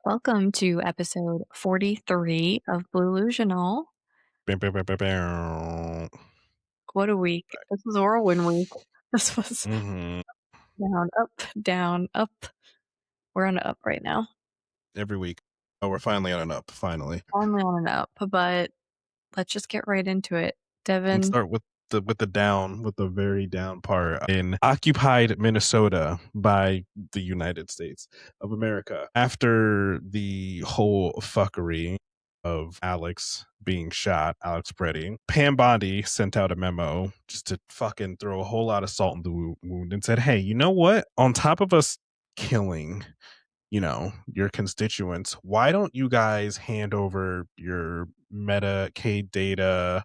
Welcome to episode 43 of Blue-Lusional. Bam, bam, bam, bam, bam. What a week. This was whirlwind week. This was Mm-hmm. down, up, down, up. We're on an up right now. Every week. Oh, we're finally on an up. Finally. Only on an up, but let's just get right into it. Let's Devin, start with the very down part in occupied Minnesota by the United States of America after the whole fuckery of Alex being shot, Alex Preddy. Pam Bondi sent out a memo just to fucking throw a whole lot of salt in the wound and said, "Hey, you know what? On top of us killing your constituents, why don't you guys hand over your Medicaid data,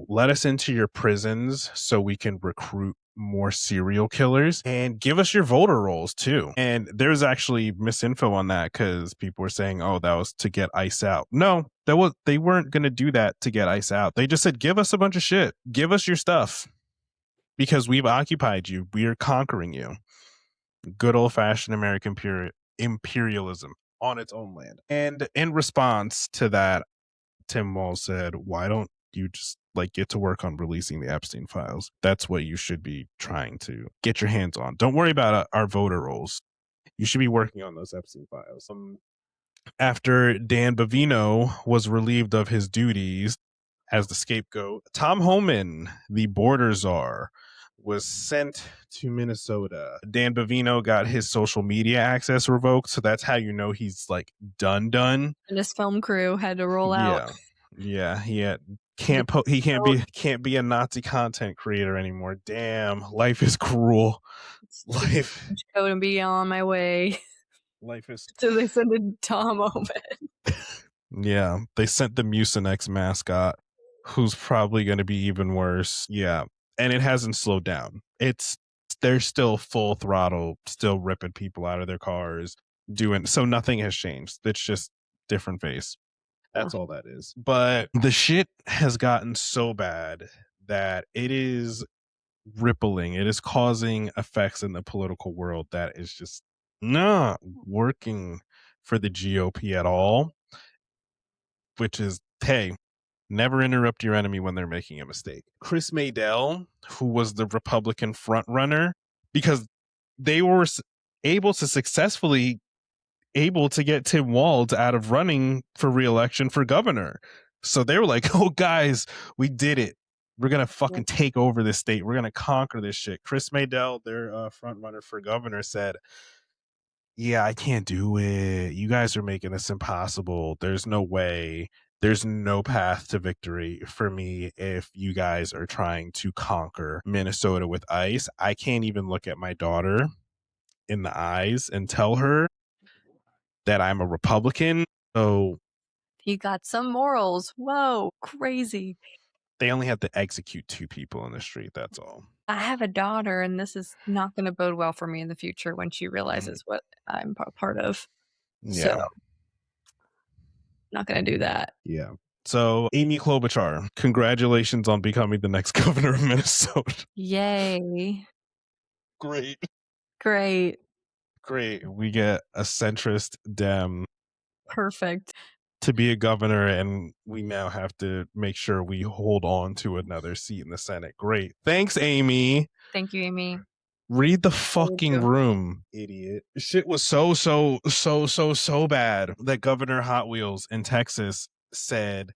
let us into your prisons so we can recruit more serial killers and give us your voter rolls too." And there's actually misinfo on that because people were saying, oh, that was to get ICE out. No, they weren't going to do that to get ICE out. They just said, give us a bunch of shit, give us your stuff because we've occupied you, we are conquering you. Good old-fashioned American imperialism on its own land. And in response to that, Tim Walz said, why don't you just get to work on releasing the Epstein files? That's what you should be trying to get your hands on. Don't worry about our voter rolls. You should be working on those Epstein files. After Dan Bovino was relieved of his duties as the scapegoat, Tom Homan, the border czar, was sent to Minnesota. Dan Bovino got his social media access revoked, so that's how you know he's done. and his film crew had to roll out. Yeah, he can't be a Nazi content creator anymore. Damn, life is cruel. Life Code and be on my way. Life is So they sent in Tom Homan. Yeah, they sent the Mucinex mascot, who's probably going to be even worse. Yeah, and it hasn't slowed down. They're still full throttle, still ripping people out of their cars, so nothing has changed. It's just different face. That's all that is. But the shit has gotten so bad that it is rippling. It is causing effects in the political world that is just not working for the GOP at all. Which is, hey, never interrupt your enemy when they're making a mistake. Chris Maydell, who was the Republican frontrunner, because they were able to get Tim Walz out of running for re-election for governor. So they were like, oh, guys, we did it. We're going to fucking take over this state. We're going to conquer this shit. Chris Maydell, their frontrunner for governor, said, yeah, I can't do it. You guys are making this impossible. There's no way. There's no path to victory for me if you guys are trying to conquer Minnesota with ICE. I can't even look at my daughter in the eyes and tell her that I'm a Republican. So he got some morals. Whoa, crazy. They only have to execute 2 people in the street. That's all. I have a daughter, and this is not going to bode well for me in the future when she realizes what I'm part of. Yeah. So, not going to do that. Yeah. So, Amy Klobuchar, congratulations on becoming the next governor of Minnesota. Yay. Great. We get a centrist Dem. Perfect. To be a governor, and we now have to make sure we hold on to another seat in the Senate. Great. Thanks, Amy. Thank you, Amy. Read the fucking room, idiot. Shit was so bad that Governor Hot Wheels in Texas said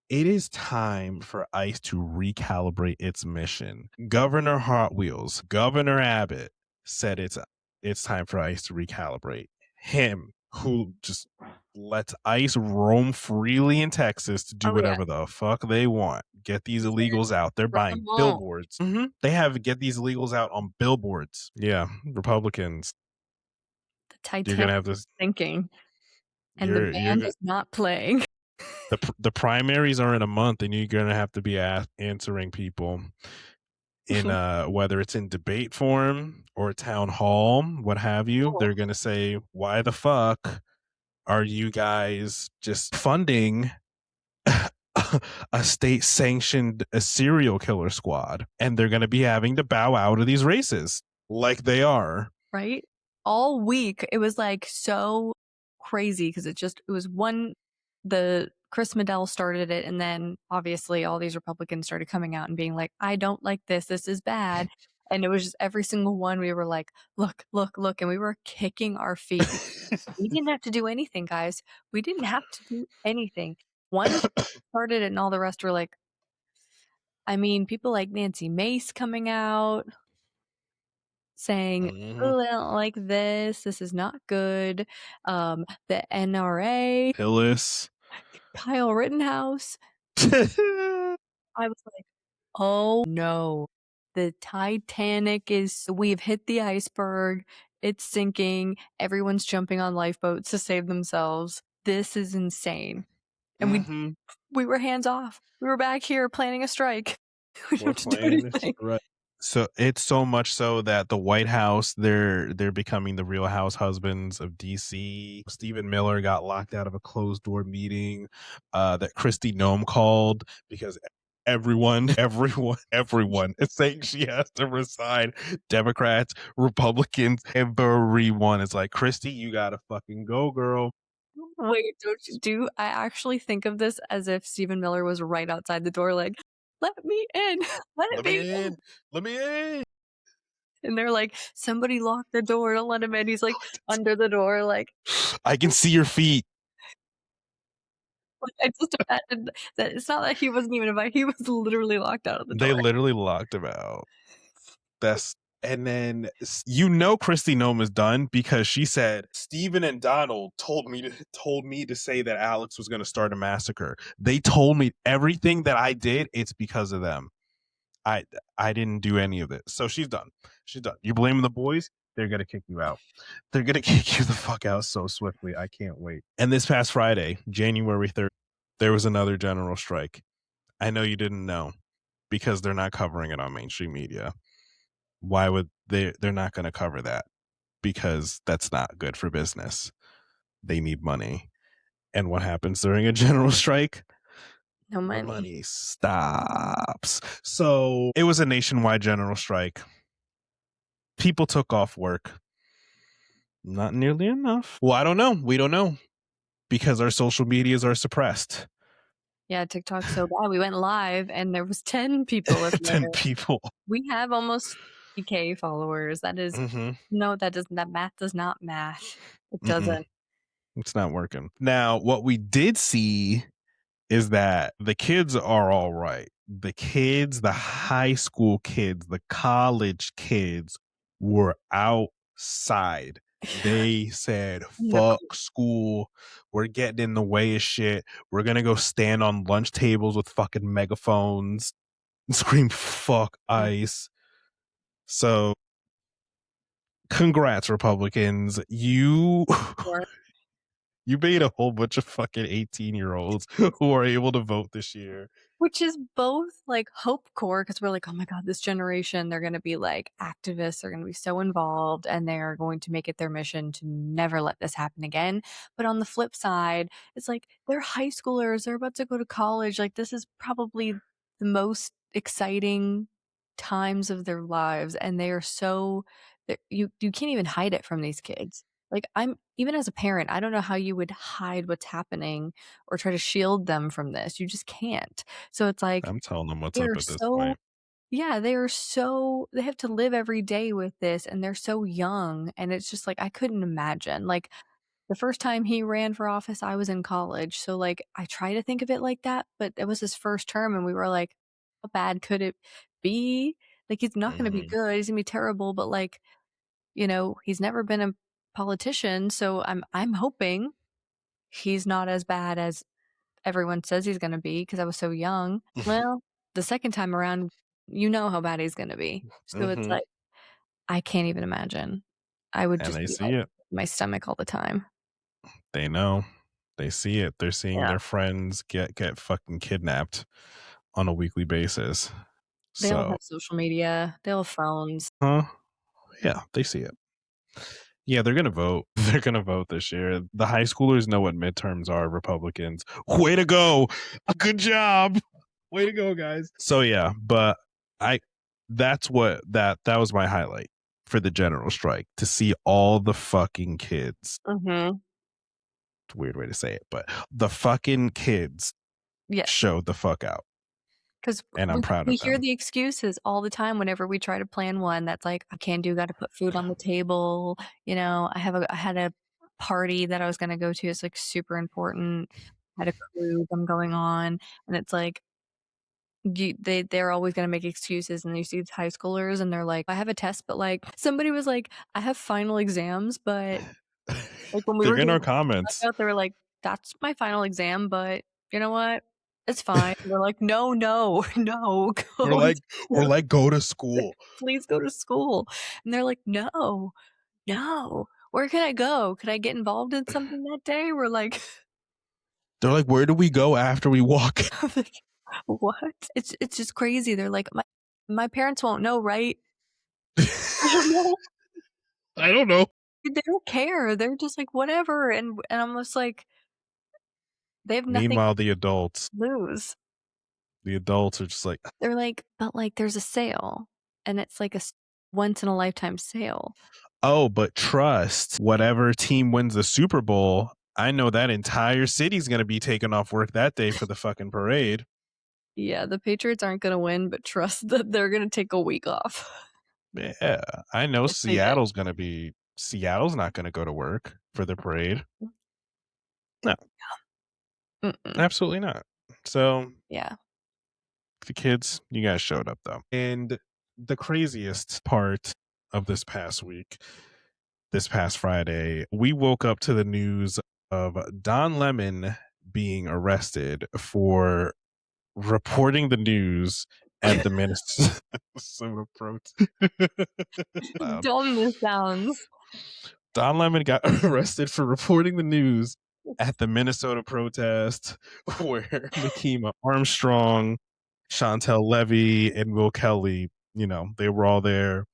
it is time for ICE to recalibrate its mission. Governor Hot Wheels, Governor Abbott said it's time for ICE to recalibrate. Him, who just lets ICE roam freely in Texas to do whatever the fuck they want. Get these illegals out. They're buying billboards. They have get these illegals out on billboards. Yeah, Republicans. The Titanic you're gonna have this thinking, and the band is not playing. The primaries are in a month, and you're gonna have to be answering people in whether it's in debate form or town hall, what have you. They're gonna say, why the fuck are you guys just funding a state sanctioned serial killer squad? And they're gonna be having to bow out of these races like they are. Right? All week it was so crazy because it was one, the Chris Medell started it, and then obviously all these Republicans started coming out and being like, I don't like this. This is bad. And it was just every single one we were like, look, look, look. And we were kicking our feet because we didn't have to do anything, guys. We didn't have to do anything. One started it, and all the rest were like, I mean, people like Nancy Mace coming out saying, Mhm. "Oh, I don't like this. This is not good." The NRA, Hillis. Kyle Rittenhouse. I was like, "Oh no, the Titanic is. We've hit the iceberg. It's sinking. Everyone's jumping on lifeboats to save themselves. This is insane." And Mhm. we were hands off. We were back here planning a strike. We We're didn't have to do playing this anything. right. So it's so much so that the White House, they're becoming the Real House husbands of DC. Stephen Miller got locked out of a closed door meeting that Christy Nome called because everyone is saying she has to resign. Democrats, Republicans, everyone is like, Christy, you gotta fucking go, girl. Wait, don't you do I actually think of this as if Stephen Miller was right outside the door like, "Let me in. Let Let me me in." in. Let me in. And they're like, "Somebody lock the door, don't let him in." He's like under the door like, I can see your feet. I just imagine that it's not that he wasn't even invited, he was literally locked out of the They door. literally locked him out. That's and then you know Christy Nome is done because she said Steven and Donald told me to say that Alex was going to start a massacre. They told me everything that I did. It's because of them. I I didn't do any of it. So she's done. She's done. You blaming the boys? They're gonna kick you out. They're gonna kick you the fuck out so swiftly. I can't wait. And this past Friday, January 3rd, there was another general strike. I know you didn't know because they're not covering it on mainstream media. Why would they're not going to cover that? Because that's not good for business. They need money. And what happens during a general strike? No The money. money stops. So it was a nationwide general strike. People took off work. Not nearly enough. Well, I don't know. We don't know because our social medias are suppressed. Yeah, TikTok's so bad. We went live and there was 10 people in 10 there. people. We have almost 50K followers. That is Mm-hmm. no, that math does not math. It Mm-mm. doesn't. It's not working. Now, what we did see is that the kids are all right. The kids, the high school kids, the college kids were outside. They said, In the fuck school. We're getting in the way of shit. We're going to go stand on lunch tables with fucking megaphones and scream, fuck ICE. So, congrats, Republicans. course. You made a whole bunch of fucking 18-year-olds who are able to vote this year. Which is both like hope core because we're like, oh my God, this generation, they're going to be like activists, they're going to be so involved, and they're going to make it their mission to never let this happen again. But on the flip side, it's like they're high schoolers, they're about to go to college. Like, this is probably the most exciting times of their lives. And they are so, you can't even hide it from these kids. Like, I'm even as a parent, I don't know how you would hide what's happening or try to shield them from this. You just can't. So it's like I'm telling them what's up they're at this so point. yeah, they have to live every day with this and they're so young and it's just like I couldn't imagine. Like the first time he ran for office, I was in college. So like I try to think of it like that, but it was his first term and we were like, how bad could it be? Like he's not going to be Mhm. good. He's going to be terrible, but like, he's never been a politician, so I'm hoping he's not as bad as everyone says he's gonna be because I was so young. Well, the second time around, you know how bad he's gonna be. So it's Mhm. like, I can't even imagine. I would And just they be see like it. my stomach all the time. They know. They see it. They're seeing Yeah. their friends get fucking kidnapped on a weekly basis. They all So, have social media, they all have phones. huh? Yeah, they see it. Yeah, they're gonna vote. They're gonna vote this year. The high schoolers know what midterms are, Republicans. Way to go. Good job. Way to go, guys. So yeah, but I that's what that was my highlight for the general strike to see all the fucking kids. Mhm. a weird way to say it, but the fucking kids Yes. showed the fuck out, 'Cause and I'm we proud we of hear them. the excuses all the time whenever we try to plan one that's like, "I can't do gotta put food on the table," I had a party that I was gonna go to, it's, like, super important, had a cruise I'm going on, and it's like, they're always gonna make excuses, and you see these high schoolers, and they're like, "I have a test," but, like, somebody was like, "I have final exams," but, like, when we They're were in doing our the comments. blackout, they were like, "That's my final exam, but you know what? It's fine." We're like, "No, no, no, We're go to like we're school. like, "Go to school." Please go to school." And they're like, "No, no. Where can I go? Could I get involved in something that day?" We're like, They're like, "Where do we go after we walk?" I'm like, "What?" It's just crazy. They're like, My parents won't know, right?" I don't know. I don't know. They don't care. They're just like, "Whatever," and I'm just like, they have nothing Meanwhile, to lose. the adults are just like, They're like, "But, like, there's a sale, and it's like a once in a lifetime sale." "Oh, but trust, whatever team wins the Super Bowl, I know that entire city's gonna be taking off work that day for the fucking parade." Yeah, the Patriots aren't gonna win, but trust that they're gonna take a week off Yeah, I know if they did. Seattle's not gonna go to work for the parade. No, Mm-mm. absolutely not. So, Yeah. the kids, you guys showed up though. And the craziest part of this past Friday, we woke up to the news of Don Lemon being arrested for reporting the news at the Minnesota protest. Loud. Dumb this sounds. Don Lemon got arrested for reporting the news at the Minnesota protest where Nakima Armstrong, Chantel Levy, and Will Kelly, they were all there.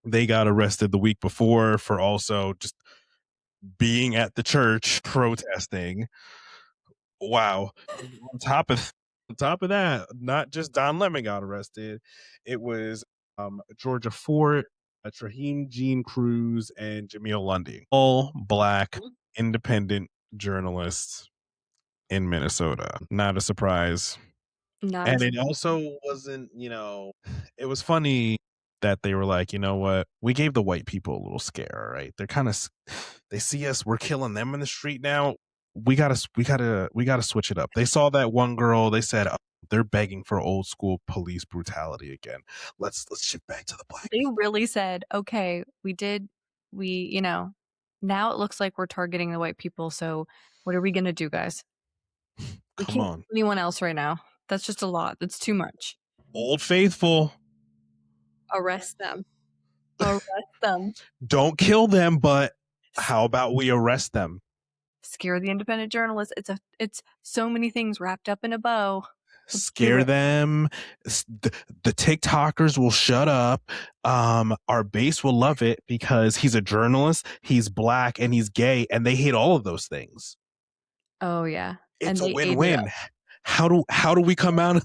They got arrested the week before for also just being at the church protesting. Wow. On top of that, not just Don Lemon got arrested. It was Georgia Fort, Traheem Jean Cruz, and Jamil Lundy. All black independent journalists in Minnesota. Not a surprise. Not And as it also wasn't, it was funny that they were like, you know what? We gave the white people a little scare, right? They're kind of, they see us, we're killing them in the street now. We gotta switch it up. They saw that one girl, they said, "Oh, they're begging for old school police brutality again. Let's shift back to the black they people. really said, "Okay, we now it looks like we're targeting the white people, so what are we gonna do, guys? We Come can't on. do anyone else right now. That's just a lot. That's too much. Old faithful, Arrest them. Arrest them. don't kill them, but how about we arrest them? Scare the independent journalists." It's so many things wrapped up in a bow. Let's do Scare it. them. The TikTokers will shut up. Our base will love it because he's a journalist, he's black, and he's gay, and they hate all of those things. Oh, yeah, It's and a they ate it up. win-win. How do we come out?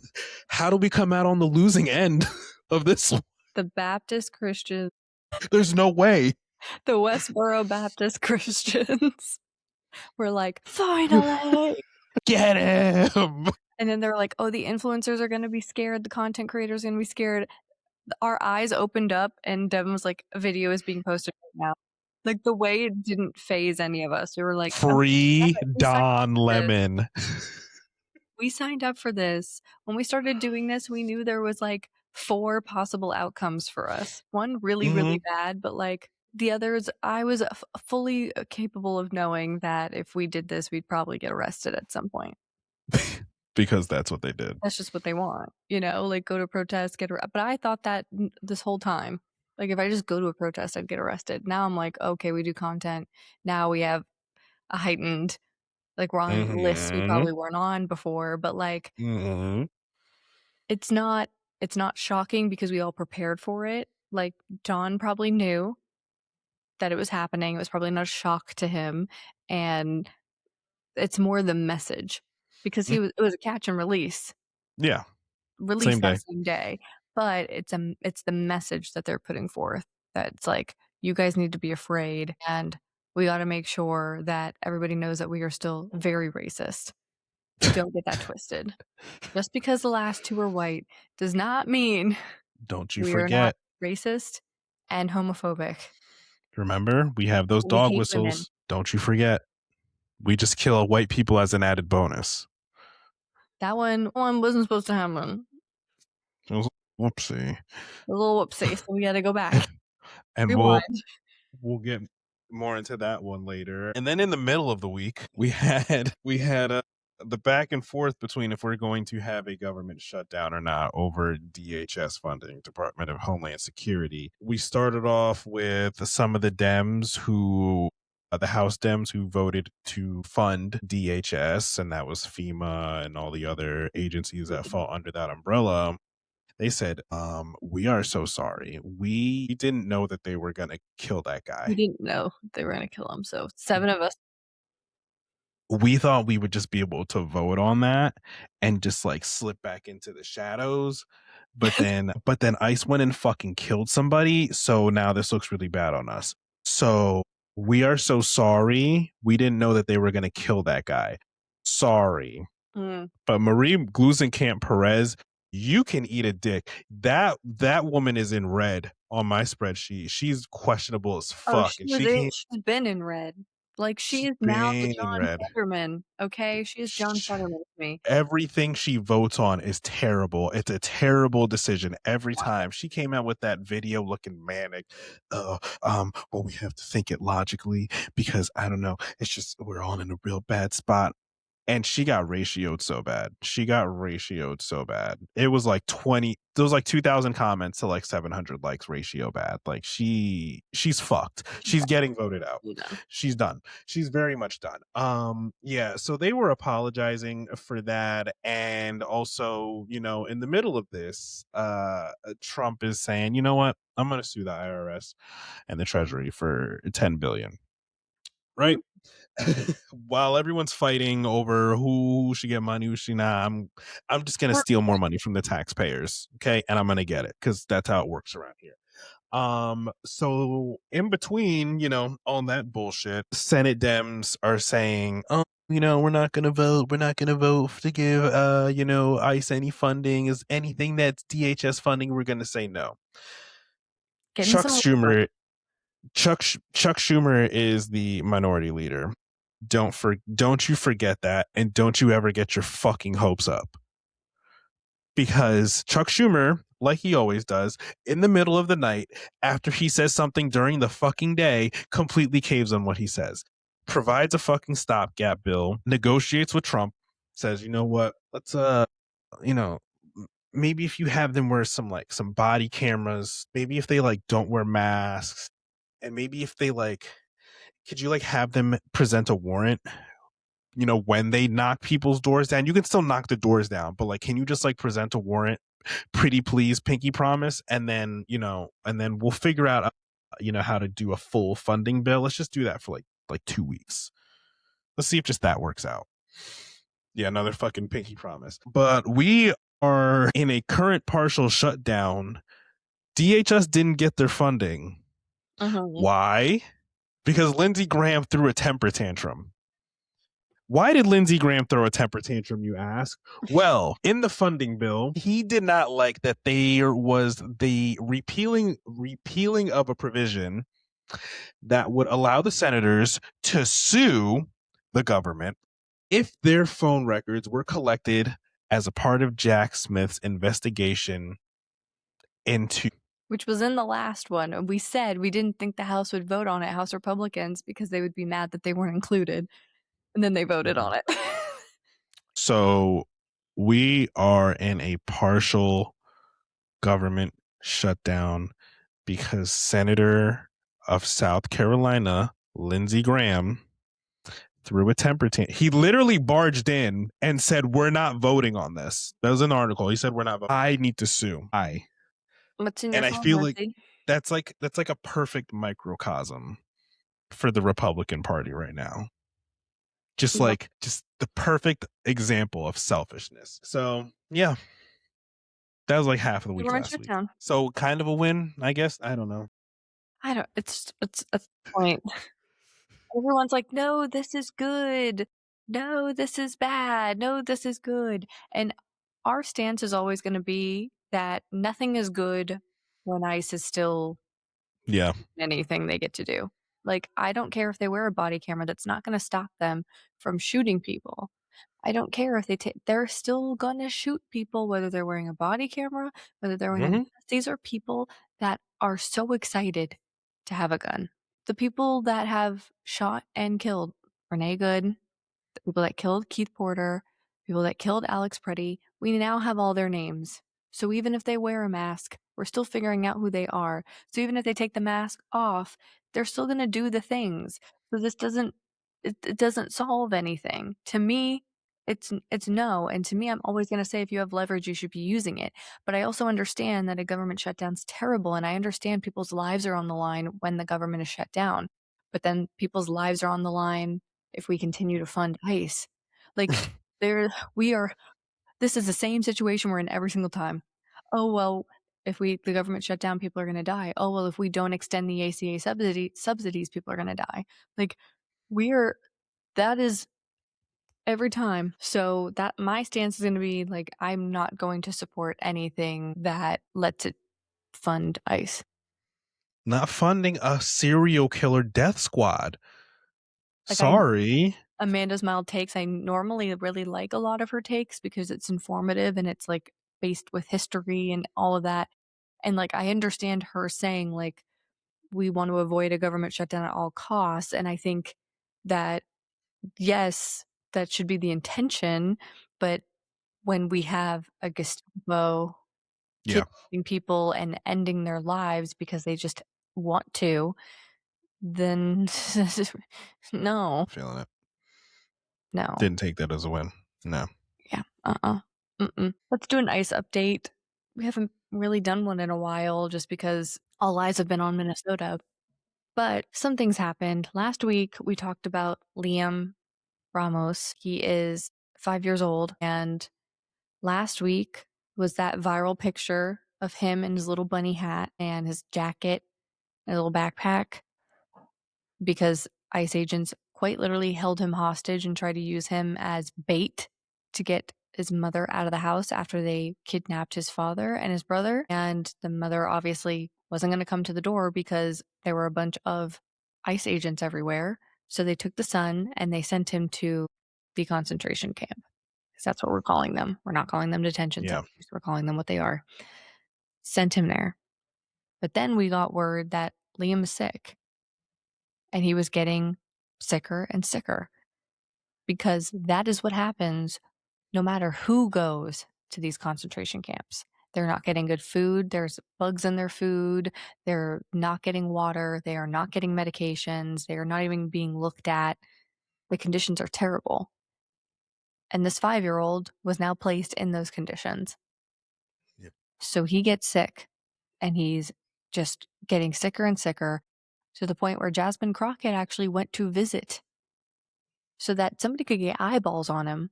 How do we come out on the losing end of this one? The Baptist Christians, There's no way. the Westboro Baptist Christians were like, "Finally!" Get him. And then they're like, "Oh, the influencers are gonna be scared, the content creators are gonna be scared." Our eyes opened up, and Devin was like, "A video is being posted right now." Like, the way it didn't phase any of us. We were like, "Okay, we got Free it. We signed up Don for this. Lemon. We signed up for this." When we started doing this, we knew there was, like, 4 possible outcomes for us. One really, Hmm. really bad, but, like, the others, I was fully capable of knowing that if we did this, we'd probably get arrested at some point. Because that's what they did. That's just what they want, like, go to a protest, but I thought that this whole time. Like, if I just go to a protest, I'd get arrested. Now I'm like, "Okay, we do content. Now we have a heightened, like, we're on lists we Hmm. probably weren't on before," but, like, Hmm. it's not it's not shocking because we all prepared for it. Like, John probably knew that it was happening. It was probably not a shock to him, and it's more the message because it was a catch and release. Yeah. Release Same that day. same day, but it's the message that they're putting forth that it's like, "You guys need to be afraid," and We gotta make sure that everybody knows that we are still very racist. Don't get that twisted. Just because the last 2 are white does not mean Don't you we are not forget. racist and homophobic. Remember, we have those We dog hate women. whistles. Don't you forget. We just kill white people as an added bonus. That one wasn't supposed to happen. It was whoopsie. A little whoopsie, so we gotta go back. And Rewind. we'll get more into that one later. And then in the middle of the week, we had the back and forth between if we're going to have a government shutdown or not over DHS funding, Department of Homeland Security. We started off with some of the Dems who the House Dems who voted to fund DHS, and that was FEMA and all the other agencies that fall under that umbrella. They said, we are so sorry. We didn't know that they were going to kill that We guy. didn't know they were gonna kill him, so 7 of us. We thought we would just be able to vote on that and just like slip back into the shadows. But then ICE went and fucking killed somebody. So now this looks really bad on us. So we are so sorry. We didn't know that they were going to kill that guy. Sorry. Mm. But Marie Glusenkamp Perez, you can eat a dick. That woman is in red on my spreadsheet. She's questionable as Oh, fuck, and she's been in red. Like, she she's is now the been in John red. Fetterman, okay? She is John Fetterman to me. Everything she votes on is terrible. It's a terrible decision every Watch it. time. She came out with that video looking manic. Well, we have to think it logically because I don't know. It's just we're all in a real bad spot. And she got ratioed so bad. She got ratioed so bad. It was like 20, there was like 2,000 comments to like 700 likes ratio bad. Like she's fucked. She's She's getting voted out. done. She's done. She's very much done. Yeah, so they were apologizing for that. And also, in the middle of this, Trump is saying, you know what? I'm gonna sue the IRS and the Treasury for 10 billion. Right? While everyone's fighting over who should get money, who should not, I'm just gonna steal more money from the taxpayers, okay? And I'm gonna get it because that's how it works around here. So in between, all that bullshit, Senate Dems are saying, oh, we're not gonna vote. We're not gonna vote to give, ICE any funding. Is anything that's DHS funding? We're gonna say no. Getting Chuck some Schumer Chuck Schumer is the minority leader. Don't you forget that, and don't you ever get your fucking hopes up. Because Chuck Schumer, like he always does, in the middle of the night, after he says something during the fucking day, completely caves on what he says. Provides a fucking stopgap bill, negotiates with Trump, says, you know what, let's you know, maybe if you have them wear some body cameras, maybe if they like don't wear masks, and maybe if they like could you like have them present a warrant when they knock people's doors down? You can still knock the doors down, but like can you just like present a warrant, pretty please, pinky promise, and then we'll figure out how to do a full funding bill. Let's just do that for like 2 weeks. Let's see if just that works out. Yeah, another fucking pinky promise. But we are in a current partial shutdown. DHS didn't get their funding. Why? Because Lindsey Graham threw a temper tantrum. Why did Lindsey Graham throw a temper tantrum, you ask? Well, in the funding bill, he did not like that there was the repealing of a provision that would allow the senators to sue the government if their phone records were collected as a part of Jack Smith's investigation into which was in the last one, and we said we didn't think the House would vote on it, House Republicans, because they would be mad that they weren't included, and then they voted on it. So we are in a partial government shutdown because Senator of South Carolina, Lindsey Graham, threw a temper tantrum. He literally barged in and said, "We're not voting on this." That was an article. He said, "We're not voting. I need to sue." What's in your And I phone, feel like Lindsay? that's like a perfect microcosm for the Republican Party right now. Just Yep. like just the perfect example of selfishness. So yeah, that was like half of the week Government last week. shutdown. So kind of a win, I guess. I don't know. It's a point. Everyone's like, "No, this is good. No, this is bad. No, this is good." And our stance is always gonna be that nothing is good when ICE is still Yeah. anything they get to do. Like, I don't care if they wear a body camera, that's not gonna stop them from shooting people. I don't care if they're still gonna shoot people whether they're wearing a body camera, whether they're wearing a Mhm. mask. These are people that are so excited to have a gun. The people that have shot and killed Renee Good, the people that killed Keith Porter, people that killed Alex Preddy, we now have all their names. So even if they wear a mask, we're still figuring out who they are. So even if they take the mask off, they're still going to do the things. So this doesn't it doesn't solve anything. To me, it's no, and to me I'm always going to say if you have leverage you should be using it. But I also understand that a government shutdown's terrible and I understand people's lives are on the line when the government is shut down. But then people's lives are on the line if we continue to fund ICE. Like, there we are this is the same situation we're in every single time. "Oh, well, if the government shut down, people are gonna die. Oh, well, if we don't extend the ACA subsidies, people are gonna die." Like, we're that is every time. So, that my stance is gonna be, like, I'm not going to support anything that lets it fund ICE. Not funding a serial killer death squad. Like, I Sorry. Amanda's mild takes. I normally really like a lot of her takes because it's informative and it's like based with history and all of that. And like I understand her saying like we want to avoid a government shutdown at all costs. And I think that yes, that should be the intention. But when we have a Gestapo Yeah, kidnapping people and ending their lives because they just want to, then no, feeling it. no. Didn't take that as a win. No. Yeah, mm-mm. Let's do an ICE update. We haven't really done one in a while just because all eyes have been on Minnesota, but some things happened. Last week, we talked about Liam Ramos. He is 5 years old, and last week was that viral picture of him in his little bunny hat and his jacket and a little backpack because ICE agents quite literally held him hostage and tried to use him as bait to get his mother out of the house after they kidnapped his father and his brother. And the mother obviously wasn't going to come to the door because there were a bunch of ICE agents everywhere. So they took the son and they sent him to the concentration camp. Because that's what we're calling them. We're not calling them detention Yeah. centers. We're calling them what they are. Sent him there. But then we got word that Liam is sick and he was getting sicker and sicker because that is what happens no matter who goes to these concentration camps. They're not getting good food. There's bugs in their food. They're not getting water. They are not getting medications. They are not even being looked at. The conditions are terrible. And this 5-year-old was now placed in those conditions. Yep. So he gets sick and he's just getting sicker and sicker to the point where Jasmine Crockett actually went to visit so that somebody could get eyeballs on him,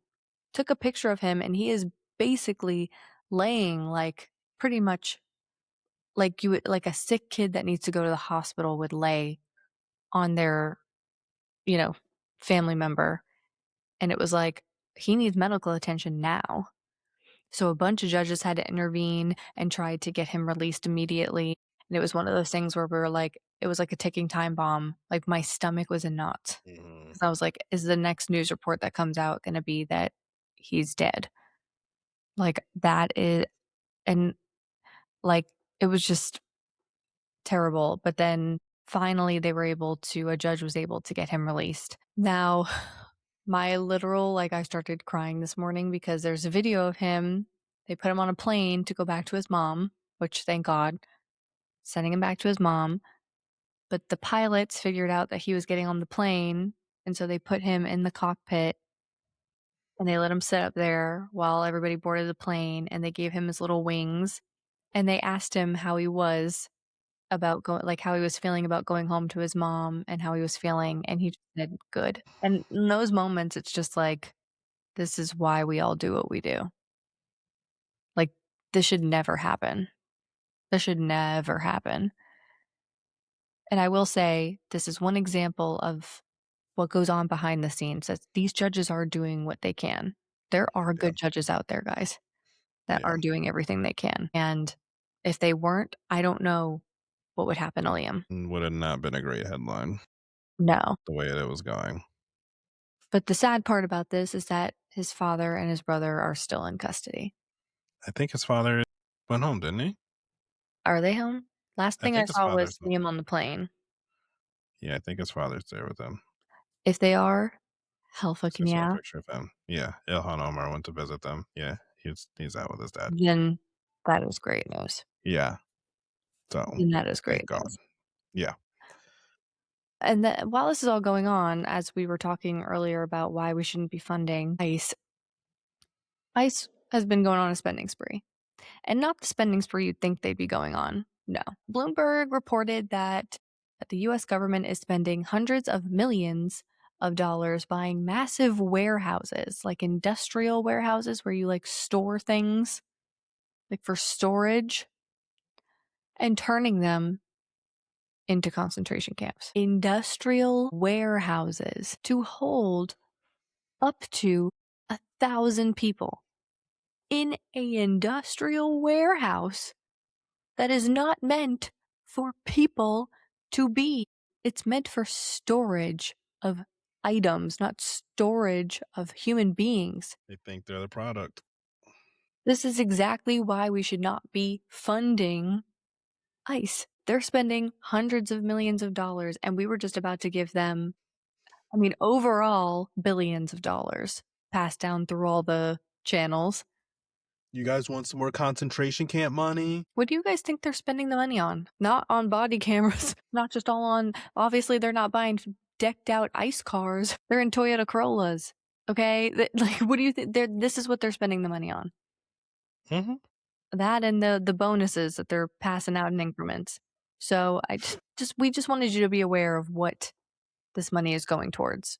took a picture of him, and he is basically laying like pretty much like you would like a sick kid that needs to go to the hospital would lay on their, you know, family member. And it was like, he needs medical attention now. So a bunch of judges had to intervene and tried to get him released immediately. And it was one of those things where we were like, it was like a ticking time bomb. Like my stomach was in knots. Mhm. 'Cause I was like, is the next news report that comes out going to be that he's dead? Like that is, and like it was just terrible. But then finally a judge was able to get him released. Now, my literal, like I started crying this morning because there's a video of him. They put him on a plane to go back to his mom, which thank God, sending him back to his mom. But the pilots figured out that he was getting on the plane. And so they put him in the cockpit and they let him sit up there while everybody boarded the plane and they gave him his little wings and they asked him how he was about going like how he was feeling about going home to his mom and how he was feeling and he just said good. And in those moments it's just like this is why we all do what we do. Like this should never happen. This should never happen. And I will say this is one example of what goes on behind the scenes. That these judges are doing what they can. There are Yeah, good judges out there, guys, that yeah. are doing everything they can, and if they weren't, I don't know what would happen to Liam. Would have not been a great headline No. the way it was going. But the sad part about this is that his father and his brother are still in custody. I think his father went home, didn't he? Are they home? Last I thing I think his saw father's was home. Liam on the plane. Yeah, I think his father's there with him. If they are, hell Because I fucking saw a yeah, picture of him. Yeah, Ilhan Omar went to visit them. Yeah, he's out with his dad. then that is great news. Yeah, so Then that is great thank God. news. Yeah. And then while this is all going on, as we were talking earlier about why we shouldn't be funding ICE, ICE has been going on a spending spree. And not the spending spree you'd think they'd be going on. No. Bloomberg reported that the US government is spending hundreds of millions of dollars buying massive warehouses, like industrial warehouses where you like store things, like for storage, and turning them into concentration camps. Industrial warehouses to hold up to 1,000 people in a industrial warehouse that is not meant for people to be. It's meant for storage of items, not storage of human beings. They think they're the product. This is exactly why we should not be funding ICE. They're spending hundreds of millions of dollars, and we were just about to give them, I mean, overall, billions of dollars passed down through all the channels. You guys want some more concentration camp money? What do you guys think they're spending the money on? Not on body cameras, not just all on, obviously, they're not buying decked out ICE cars. They're in Toyota Corollas. Okay? Like, what do you think? This is what they're spending the money on. Mhm. That and the bonuses that they're passing out in increments. So I we just wanted you to be aware of what this money is going towards.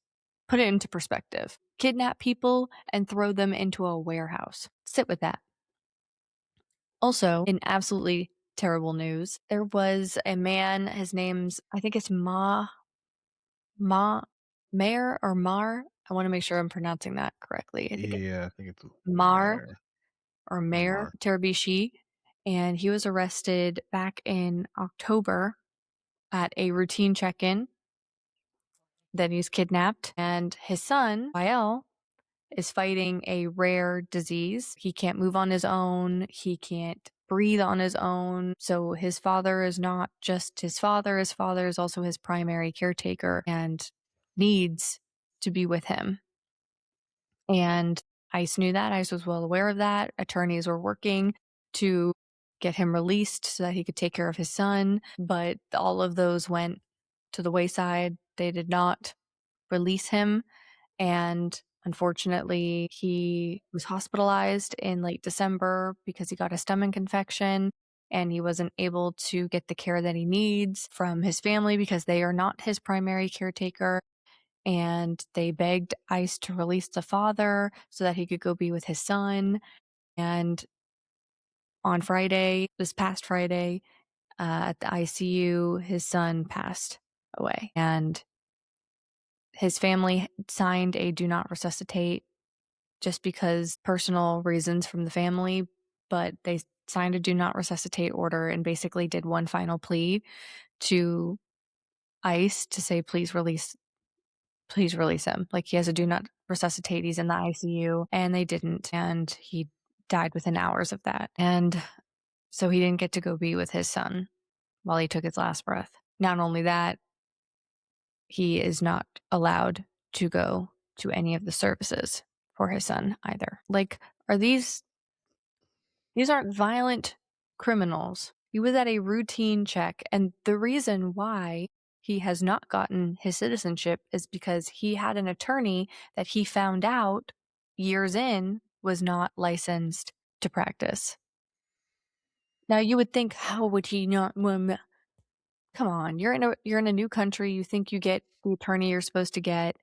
Put it into perspective. Kidnap people and throw them into a warehouse. Sit with that. Also, in absolutely terrible news, there was a man, his name's, I think it's Mayor or Mar. I want to make sure I'm pronouncing that correctly. I think it's Yeah, I think it's Mar Mayor or or Mayor Mar. Terabishi. And he was arrested back in October at a routine check in. Then he's kidnapped. And his son, Yael, is fighting a rare disease. He can't move on his own. He can't breathe on his own. So his father is not just his father is also his primary caretaker and needs to be with him. And ICE knew that. ICE was well aware of that. Attorneys were working to get him released so that he could take care of his son. But all of those went to the wayside. They did not release him. And unfortunately, he was hospitalized in late December because he got a stomach infection and he wasn't able to get the care that he needs from his family because they are not his primary caretaker. And they begged ICE to release the father so that he could go be with his son. And on Friday, this past Friday, at the ICU, his son passed away. And his family signed a do not resuscitate just because personal reasons from the family, but they signed a do not resuscitate order and basically did one final plea to ICE to say, please release him. Like he has a do not resuscitate. He's in the ICU and they didn't. And he died within hours of that. And so he didn't get to go be with his son while he took his last breath. Not only that, he is not allowed to go to any of the services for his son either. Like, are these aren't violent criminals. He was at a routine check, and the reason why he has not gotten his citizenship is because he had an attorney that he found out years in was not licensed to practice. Now you would think, how would he not? Come on, you're in a new country. You think you get the attorney you're supposed to get.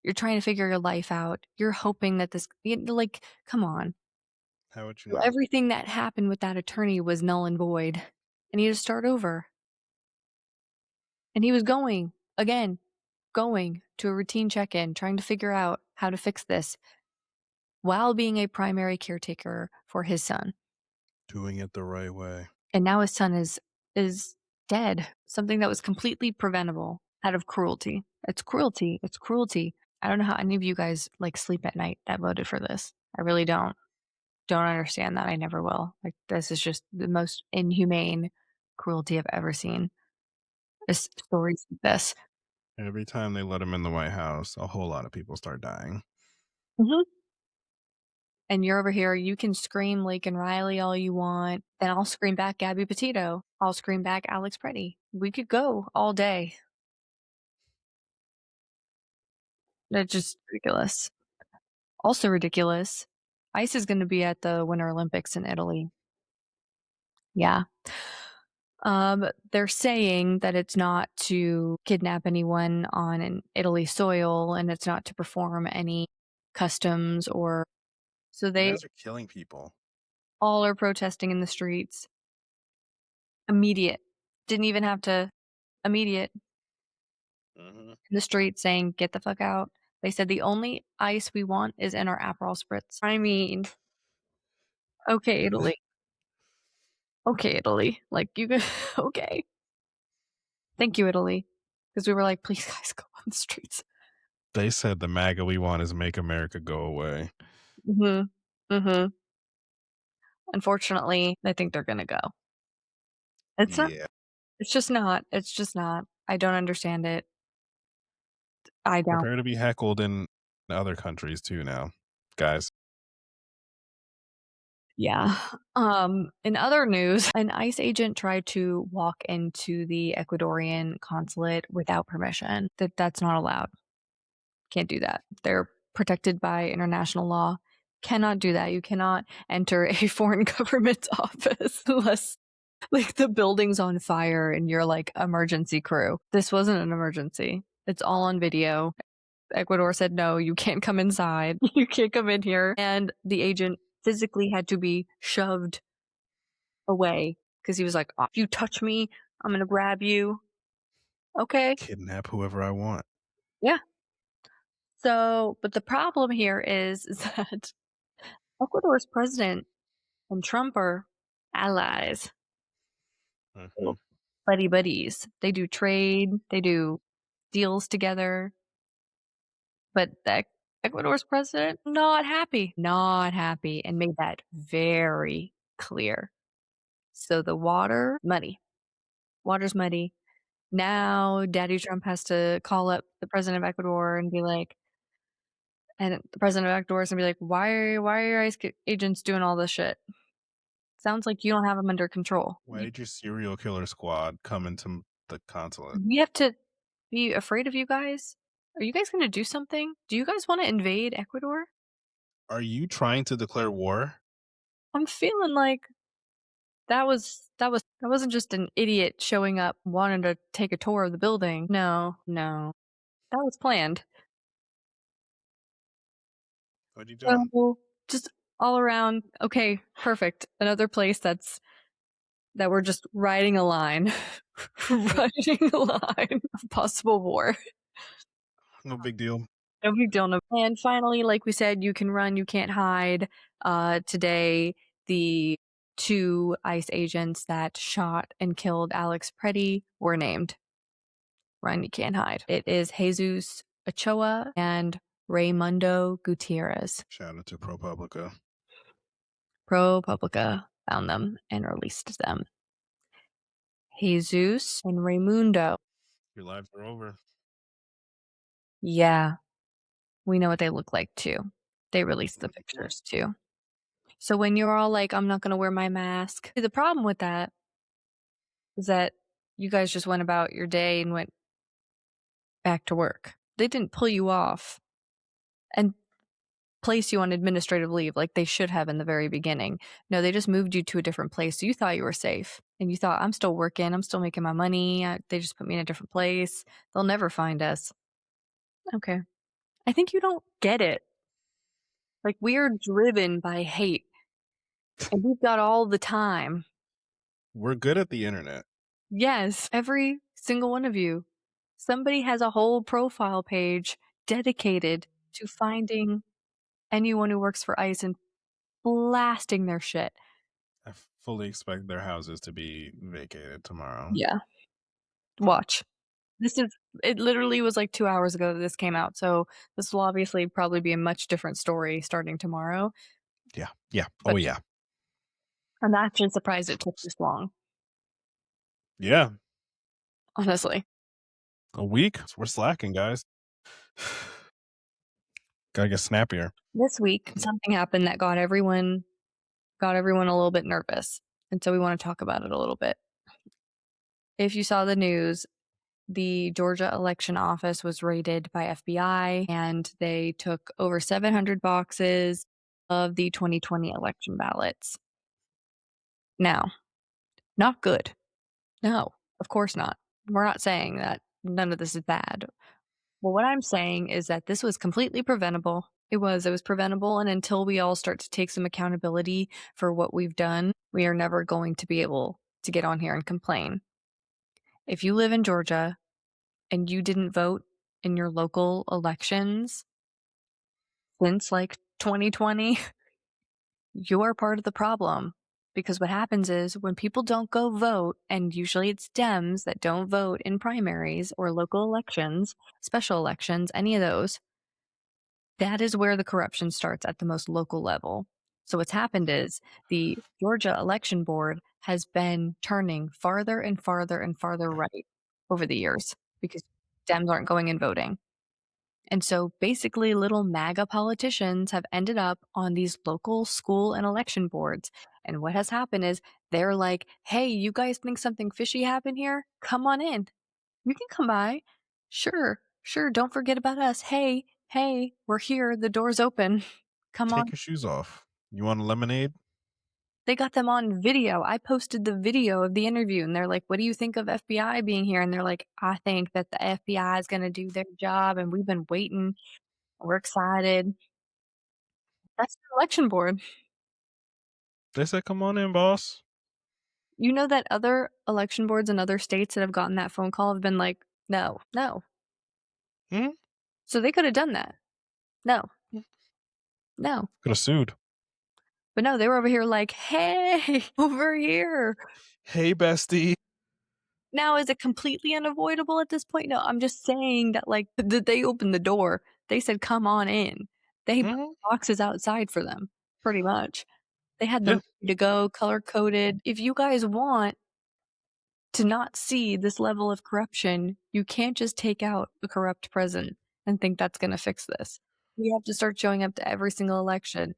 You're trying to figure your life out. You're hoping that like, come on. How would you So not? everything that happened with that attorney was null and void. And he had to start over. And he was going again. going to a routine check-in, trying to figure out how to fix this while being a primary caretaker for his son. Doing it the right way. And now his son is dead, something that was completely preventable out of cruelty. It's cruelty, it's cruelty. I don't know how any of you guys, like, sleep at night that voted for this. I really don't. Don't understand that, I never will. Like, this is just the most inhumane cruelty I've ever seen. This stories like this. Every time they let him in the White House, a whole lot of people start dying. Mhm. And you're over here, you can scream Laken Riley all you want, then I'll scream back Gabby Petito. I'll scream back Alex Preddy. We could go all day. That's just ridiculous. Also ridiculous, ICE is gonna be at the Winter Olympics in Italy. Yeah. They're saying that it's not to kidnap anyone on an Italy soil, and it's not to perform any customs or so You they guys are killing people. all are protesting in the streets. Immediate. Didn't even have to immediate Mhm. in the streets saying, "Get the fuck out." They said, "The only ice we want is in our Aperol spritz." I mean, okay, Italy. Okay, Italy. Like, you could okay. Thank you, Italy, because we were like, "Please, guys, go on the streets." They said the MAGA we want is make America go away. Mhm. Mhm. Unfortunately, I think they're gonna go. It's not Yeah. it's just not. It's just not. I don't understand it. I don't. Prepare to be heckled in other countries too now, guys. Yeah. In other news, an ICE agent tried to walk into the Ecuadorian consulate without permission. That's not allowed. Can't do that. They're protected by international law. Cannot do that. You cannot enter a foreign government office unless like the building's on fire and you're like emergency crew. This wasn't an emergency. It's all on video. Ecuador said, no, you can't come inside. You can't come in here. And the agent physically had to be shoved away because he was like, oh, if you touch me, I'm going to grab you. Okay. Kidnap whoever I want. Yeah. So, but the problem here is that Ecuador's president and Trump are allies, Mhm. little buddy buddies. They do trade, they do deals together. But Ecuador's president, not happy, and made that very clear. So the water's muddy. Now Daddy Trump has to call up the president of Ecuador and be like, and the president of Ecuador is gonna be like, why are your ICE agents doing all this shit? Sounds like you don't have them under control. Why did your serial killer squad come into the consulate? We have to be afraid of you guys. Are you guys gonna do something? Do you guys want to invade Ecuador? Are you trying to declare war? I'm feeling like that wasn't just an idiot showing up wanting to take a tour of the building. No, no. That was planned. What are you doing? So, just all around, okay, perfect. Another place that we're just riding a line. Riding a line of possible war. No big deal. No big deal, no. And finally, like we said, you can run, you can't hide. Today, the 2 ICE agents that shot and killed Alex Preddy were named. Run, you can't hide. It is Jesus Ochoa and Raymundo Gutierrez. Shout out to ProPublica. ProPublica found them and released them. Jesus and Raymundo. Your lives are over. Yeah, we know what they look like too. They released the Mhm. pictures too. So when you're all like, I'm not going to wear my mask, the problem with that is that you guys just went about your day and went back to work. They didn't pull you off and place you on administrative leave like they should have in the very beginning. No, they just moved you to a different place. So you thought you were safe and you thought, I'm still working, I'm still making my money. They just put me in a different place. They'll never find us. Okay. I think you don't get it. Like, we are driven by hate and we've got all the time. We're good at the internet. Yes, every single one of you. Somebody has a whole profile page dedicated to finding anyone who works for ICE and blasting their shit. I fully expect their houses to be vacated tomorrow. Yeah. Watch. This is it literally was like 2 hours ago that this came out, so this will obviously probably be a much different story starting tomorrow, Yeah. Yeah. Oh but yeah. I'm actually surprised it took this long, Yeah. honestly. A week? We're slacking, guys. Gotta get snappier. This week, something happened that got everyone a little bit nervous, and so we wanna talk about it a little bit. If you saw the news, the Georgia election office was raided by FBI, and they took over 700 boxes of the 2020 election ballots. Now, not good. No, of course not. We're not saying that none of this is bad. Well, what I'm saying is that this was completely preventable. It was preventable. And until we all start to take some accountability for what we've done, we are never going to be able to get on here and complain. If you live in Georgia and you didn't vote in your local elections since like 2020, you are part of the problem. Because what happens is when people don't go vote, and usually it's Dems that don't vote in primaries or local elections, special elections, any of those, that is where the corruption starts at the most local level. So what's happened is the Georgia election board has been turning farther and farther and farther right over the years because Dems aren't going and voting. And so basically, little MAGA politicians have ended up on these local school and election boards. And what has happened is they're like, hey, you guys think something fishy happened here? Come on in. You can come by. Sure, sure. Don't forget about us. Hey, hey, we're here. The door's open. Come Take on. your shoes off. You want a lemonade? They got them on video. I posted the video of the interview and they're like, what do you think of FBI being here? And they're like, I think that the FBI is going to do their job and we've been waiting. We're excited. That's the election board. They said, come on in, boss. You know that other election boards in other states that have gotten that phone call have been like, no, no. Hmm. So they could have done that. No, no. Could have sued. But no, they were over here like, hey, over here. Hey, bestie. Now, is it completely unavoidable at this point? No, I'm just saying that, like, that they opened the door. They said, come on in. They put Hmm. boxes outside for them, pretty much. They had them Yeah. ready to go, color coded. If you guys want to not see this level of corruption, you can't just take out a corrupt president and think that's going to fix this. We have to start showing up to every single election.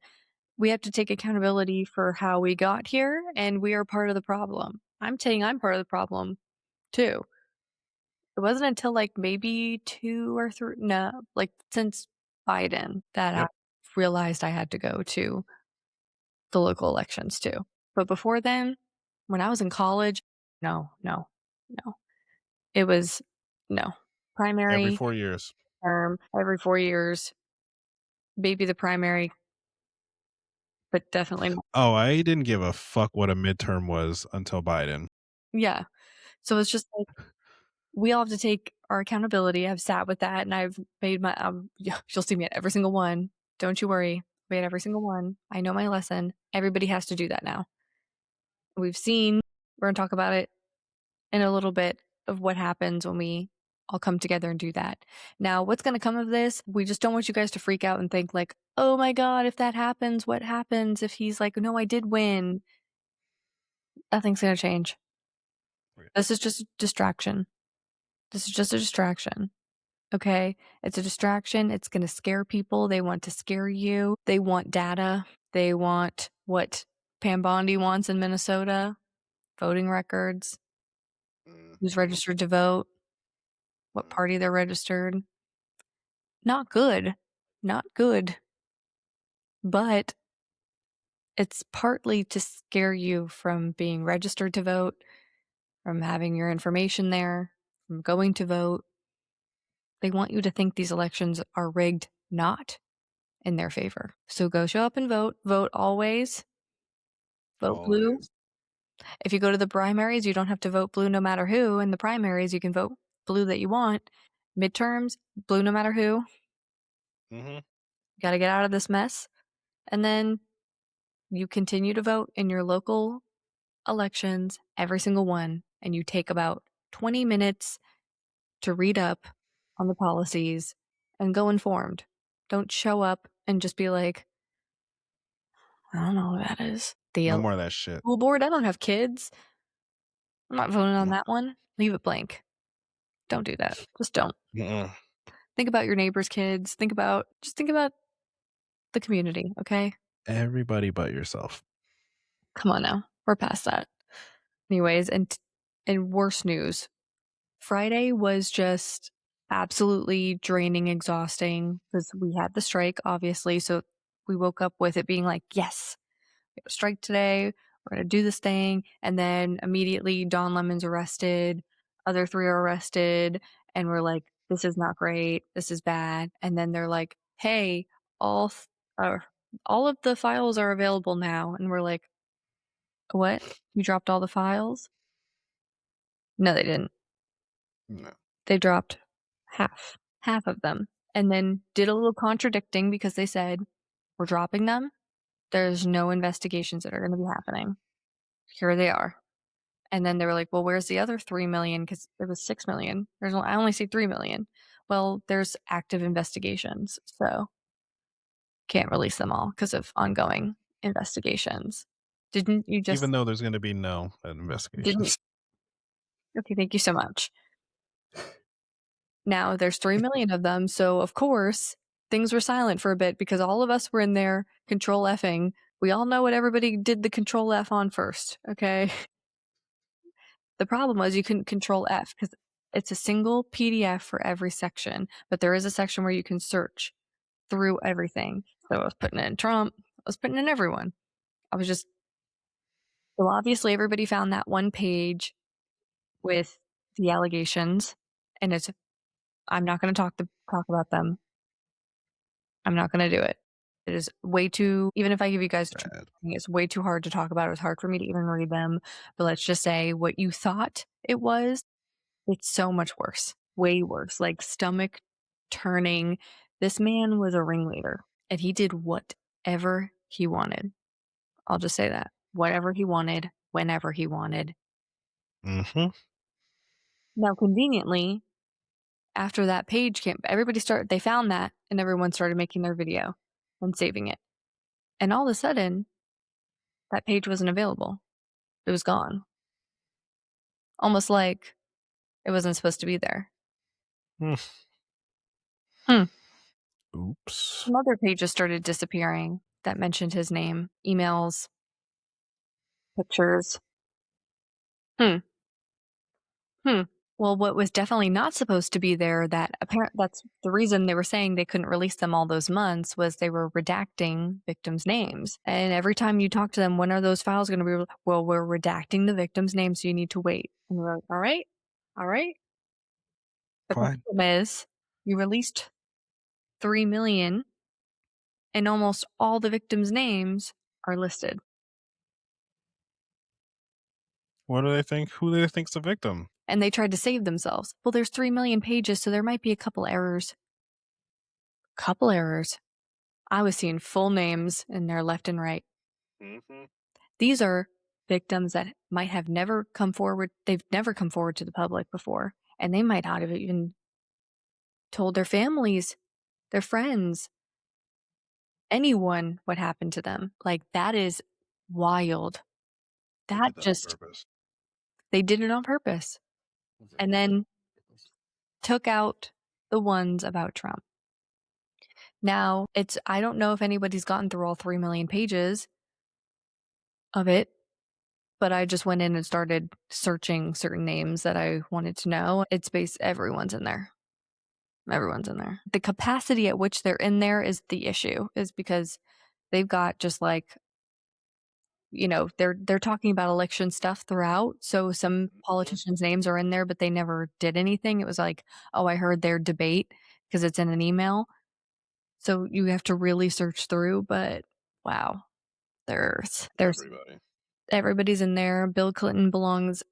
We have to take accountability for how we got here, and we are part of the problem. I'm saying I'm part of the problem too. It wasn't until like maybe 2 or 3, no, like since Biden that I Yep. realized I had to go to the local elections too. But before then, when I was in college, no, no, no. It was no. Every Primary, 4 years. term, every 4 years, maybe the primary, but definitely not. Oh, I didn't give a fuck what a midterm was until Biden. Yeah. So it's just like we all have to take our accountability. I've sat with that and I've made my yeah, you'll see me at every single one. Don't you worry. Made every single one. I know my lesson. Everybody has to do that now. We've seen, we're going to talk about it in a little bit of what happens when we all come together and do that. Now, what's going to come of this? We just don't want you guys to freak out and think like, "Oh my god, if that happens, what happens if he's like, "No, I did win?" Nothing's going to change. Okay. This is just a distraction. This is just a distraction. Okay? It's a distraction. It's going to scare people. They want to scare you. They want data. They want what Pam Bondi wants in Minnesota, voting records, who's Mhm. registered to vote, what party they're registered. Not good. Not good. But it's partly to scare you from being registered to vote, from having your information there, from going to vote. They want you to think these elections are rigged, not in their favor. So go show up and vote. Vote always. Vote blue. Always. If you go to the primaries, you don't have to vote blue no matter who. In the primaries, you can vote blue that you want. Midterms, blue no matter who. Mhm. Gotta get out of this mess. And then you continue to vote in your local elections, every single one, and you take about 20 minutes to read up on the policies and go informed. Don't show up and just be like, I don't know what that is. The No more of that shit. school board, I don't have kids. I'm not voting on Mm, that one. Leave it blank. Don't do that. Just don't. mm-mm. Think about your neighbor's kids. Think about the community, okay? Everybody but yourself. Come on now. We're past that. Anyways, and worse news. Friday was just absolutely draining, exhausting because we had the strike, obviously. So we woke up with it being like, yes, we have a strike today. We're going to do this thing. And then immediately Don Lemon's arrested. Other three are arrested. And we're like, this is not great. This is bad. And then they're like, hey, all, uh, all of the files are available now. And we're like, what? You dropped all the files? No, they didn't. No. They dropped half of them, and then did a little contradicting because they said, "We're dropping them. There's no investigations that are gonna be happening. Here they are." And then they were like, "Well, where's the other 3,000,000? Because it was 6,000,000. I only see 3,000,000." Well, there's active investigations, so can't release them all because of ongoing investigations. Didn't you just Even though there's gonna be no didn't investigations. Okay, thank you so much. Now there's 3,000,000 of them, so of course, things were silent for a bit because all of us were in there control Fing. We all know what everybody did the control F on first, okay? The problem was you couldn't control F because it's a single PDF for every section, but there is a section where you can search through everything. So I was putting in Trump, I was putting in everyone. I was just So obviously everybody found that one page with the allegations, and it's I'm not gonna talk about them. I'm not gonna do it. It is way too even if I give you guys a true Bad. rating, it's way too hard to talk about. It was hard for me to even read them. But let's just say what you thought it was, it's so much worse. Way worse. Like stomach turning. This man was a ringleader and he did whatever he wanted. I'll just say that. Whatever he wanted, whenever he wanted. Mhm. Now conveniently, after that page came they found that and everyone started making their video and saving it. And all of a sudden, that page wasn't available. It was gone. Almost like it wasn't supposed to be there. Mm. Hmm. Oops. Some other pages started disappearing that mentioned his name, emails, pictures. Hmm. Hmm. Well, what was definitely not supposed to be there that's the reason they were saying they couldn't release them all those months was they were redacting victims' names. And every time you talk to them, when are those files going to be? Well, we're redacting the victim's name, so you need to wait. And we're like, all right, all right. The Fine. problem is you released 3,000,000 and almost all the victims' names are listed. What do they think? Who do they think's the victim? And they tried to save themselves. Well, there's 3,000,000 pages, so there might be a couple errors. Couple errors. I was seeing full names in there left and right. Mhm. These are victims that might have never come forward. They've never come forward to the public before, and they might not have even told their families, their friends, anyone what happened to them. Like, that is wild. They That did that on just purpose. They did it on purpose, and Very then took out the ones about Trump. Now, I don't know if anybody's gotten through all 3,000,000 pages of it, but I just went in and started searching certain names that I wanted to know. Everyone's in there. Everyone's in there. The capacity at which they're in there is the issue, is because they've got just like, they're talking about election stuff throughout. So some Mhm. politicians' names are in there, but they never did anything. It was like, oh, I heard their debate because it's in an email. So you have to really search through, but wow, there's Everybody. everybody's in there. Bill Clinton belongs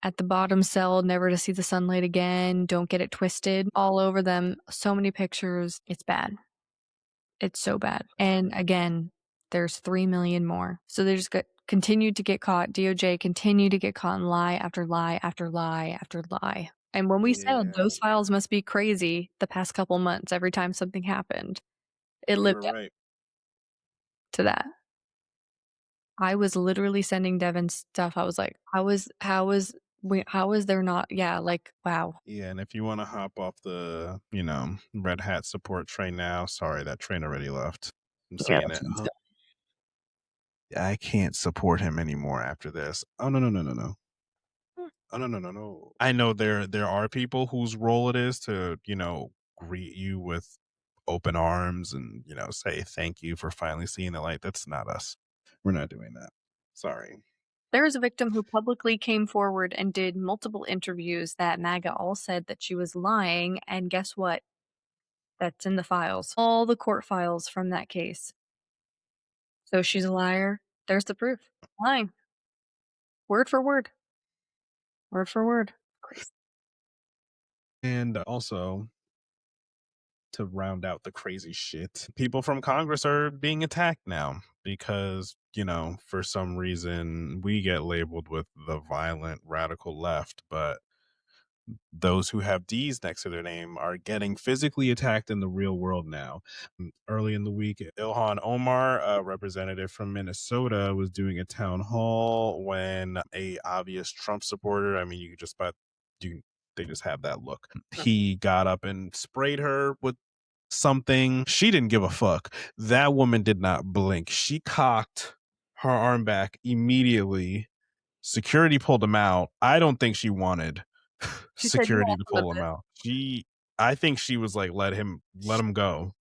at the bottom cell, never to see the sunlight again, don't get it twisted, all over them, so many pictures. It's bad. It's so bad. And again, there's 3 million more. So they just got continued to get caught. DOJ continued to get caught in lie after lie after lie after lie. And when we said Yeah, those files must be crazy the past couple months, every time something happened, it we lived were up right. to that. I was literally sending Devin stuff. I was like, how is there not? Yeah, like, wow. Yeah, and if you want to hop off the, red hat support train now, sorry, that train already left. I'm Yeah, seeing that it. shit's Oh, done. I can't support him anymore after this. Oh no no no no no. Hmm. Oh no no no no. I know there are people whose role it is to, greet you with open arms and, say thank you for finally seeing the light. That's not us. We're not doing that. Sorry. There was a victim who publicly came forward and did multiple interviews that MAGA all said that she was lying, and guess what? That's in the files. All the court files from that case. So she's a liar. There's the proof. Lying. Word for word. Word for word. Crazy. And also, to round out the crazy shit, people from Congress are being attacked now because, for some reason we get labeled with the violent radical left, but those who have D's next to their name are getting physically attacked in the real world now. Early in the week, Ilhan Omar, a representative from Minnesota, was doing a town hall when a obvious Trump supporter, I mean, you could just about do they just have that look. He got up and sprayed her with something. She didn't give a fuck. That woman did not blink. She cocked her arm back immediately. Security pulled him out. I don't think she wanted She said, "You security want to some of pull him this?" out. I think she was like, let him go.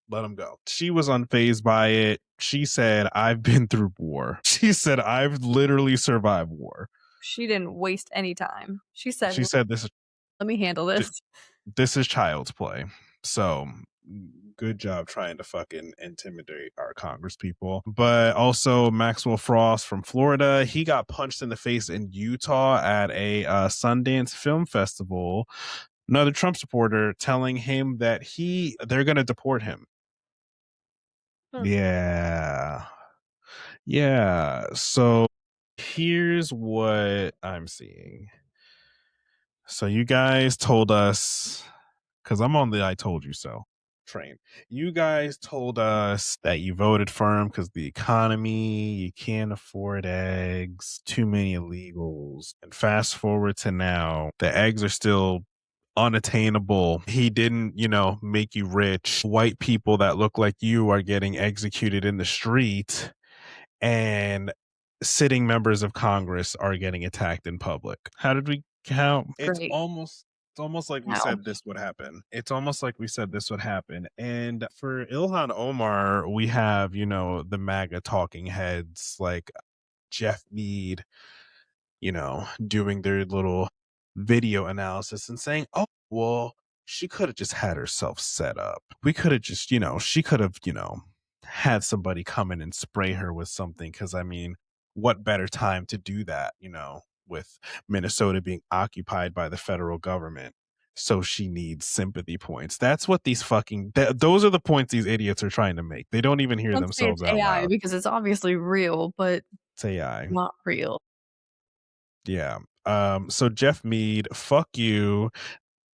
Let him go. She was unfazed by it. She said, I've been through war. She said, I've literally survived war. She didn't waste any time. She said, She said, "Let me handle this." this is child's play. So good job trying to fucking intimidate our congress people. But also Maxwell Frost from Florida, he got punched in the face in Utah at a Sundance Film Festival. Another Trump supporter telling him that they're going to deport him. Hmm. Yeah. Yeah. So here's what I'm seeing. So you guys told us, because I'm on the I told you so train. You guys told us that you voted for him because the economy, you can't afford eggs, too many illegals. And fast forward to now, the eggs are still unattainable. He didn't, make you rich. White people that look like you are getting executed in the street, and sitting members of Congress are getting attacked in public. How did we count? Great. It's almost like we Now, said this would happen. It's almost like we said this would happen. And for Ilhan Omar, we have, the MAGA talking heads like Jeff Mead, doing their little video analysis and saying, oh, well, she could have just had herself set up. We could have just, she could have, had somebody come in and spray her with something. Cause I mean, what better time to do that, with Minnesota being occupied by the federal government? So she needs sympathy points. That's what those are the points these idiots are trying to make. They don't even hear don't say it's themselves out AI loud. because it's obviously real, but It's AI. not real. Yeah. So Jeff Mead, fuck you.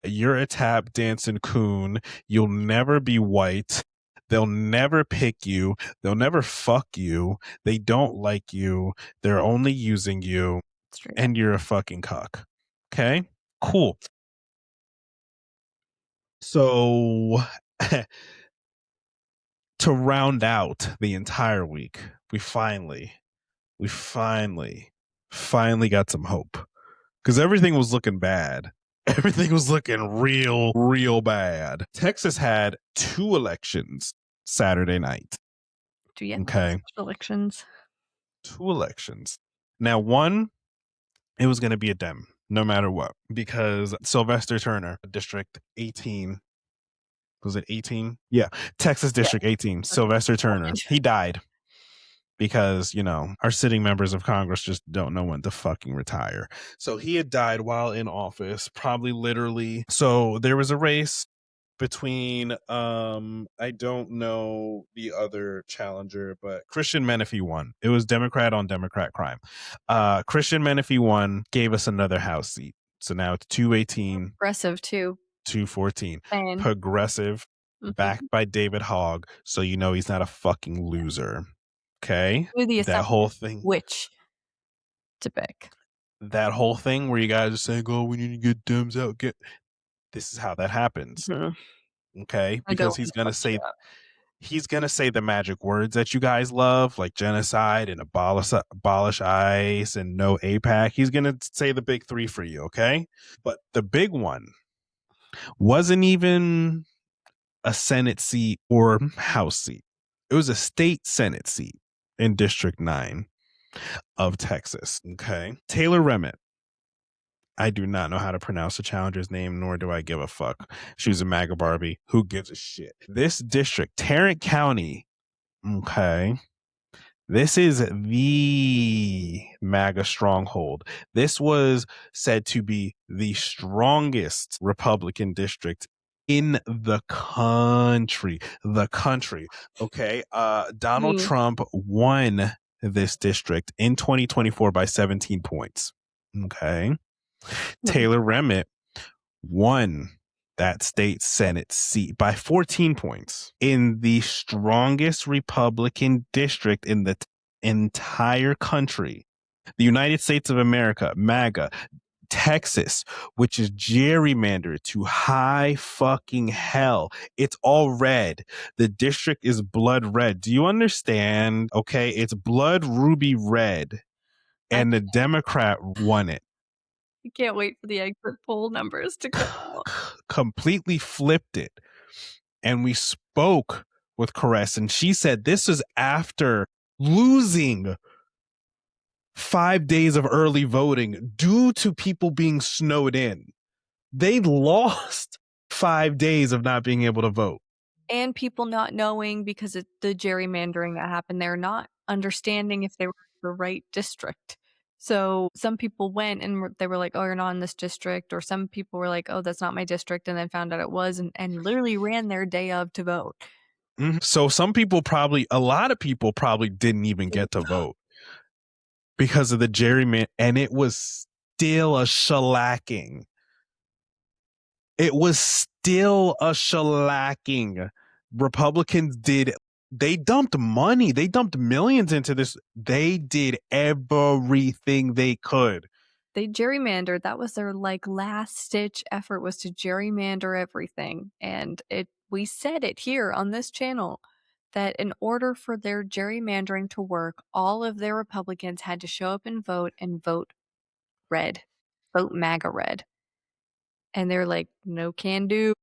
You're a tap dancing coon. You'll never be white. They'll never pick you. They'll never fuck you. They don't like you. They're only using you. Straight up. And you're a fucking cuck. Okay? Cool. So to round out the entire week, we finally got some hope. Because everything was looking bad. Everything was looking real bad. Texas had two elections Saturday night. Do you have Okay. special elections? Two elections. Now, one, it was going to be a Dem, no matter what, because Sylvester Turner, District 18, was it 18? Yeah. Texas Yeah. District 18, Okay. Sylvester Turner, he died. because, our sitting members of Congress just don't know when to fucking retire. So he had died while in office, probably literally. So there was a race between I don't know the other challenger, but Christian Menifee won. It was Democrat on Democrat crime. Christian Menifee won, gave us another House seat. So now it's 218, Aggressive too. 214. And Progressive, backed by David Hogg, so he's not a fucking loser. Okay? do the That whole assessment thing. which to pick. That whole thing where you guys are saying, "Oh, we need to get Dems out." This is how that happens. Mhm. Okay? I go Because he's and gonna fuck you say up. the magic words that you guys love, like genocide and abolish ICE and no APAC. He's gonna say the big three for you, okay? But the big one wasn't even a Senate seat or House seat. It was a state Senate seat in District 9 of Texas. Okay. Taylor Remmitt. I do not know how to pronounce the challenger's name, nor do I give a fuck. She was a MAGA Barbie. Who gives a shit? This district, Tarrant County. Okay. This is the MAGA stronghold. This was said to be the strongest Republican district in the country. The country. Okay. Donald Mm. Trump won this district in 2024 by 17 points. Okay. Mm. Taylor Remmitt won that state Senate seat by 14 points in the strongest Republican district in the entire country. The United States of America, MAGA, Texas, which is gerrymandered to high fucking hell. It's all red. The district is blood red. Do you understand? Okay, it's blood ruby red, I and the Democrat won it. can't wait for the exit poll numbers to come out. Completely flipped it. And we spoke with Caress, and she said this is after losing 5 days of early voting due to people being snowed in. They lost 5 days of not being able to vote. And people not knowing because of the gerrymandering that happened, they're not understanding if they were in the right district. So some people went and they were like, "Oh, you're not in this district," or some people were like, "Oh, that's not my district," and then found out it was, and literally ran their day of to vote. So a lot of people probably didn't even get to vote because of the gerrymander, and it was still a shellacking. It was still a shellacking. Republicans they dumped money. They dumped millions into this. They did everything they could. They gerrymandered. That was their like last stitch effort, was to gerrymander everything. And we said it here on this channel that in order for their gerrymandering to work, all of their Republicans had to show up and vote red. Vote MAGA red. And they're like, no can do.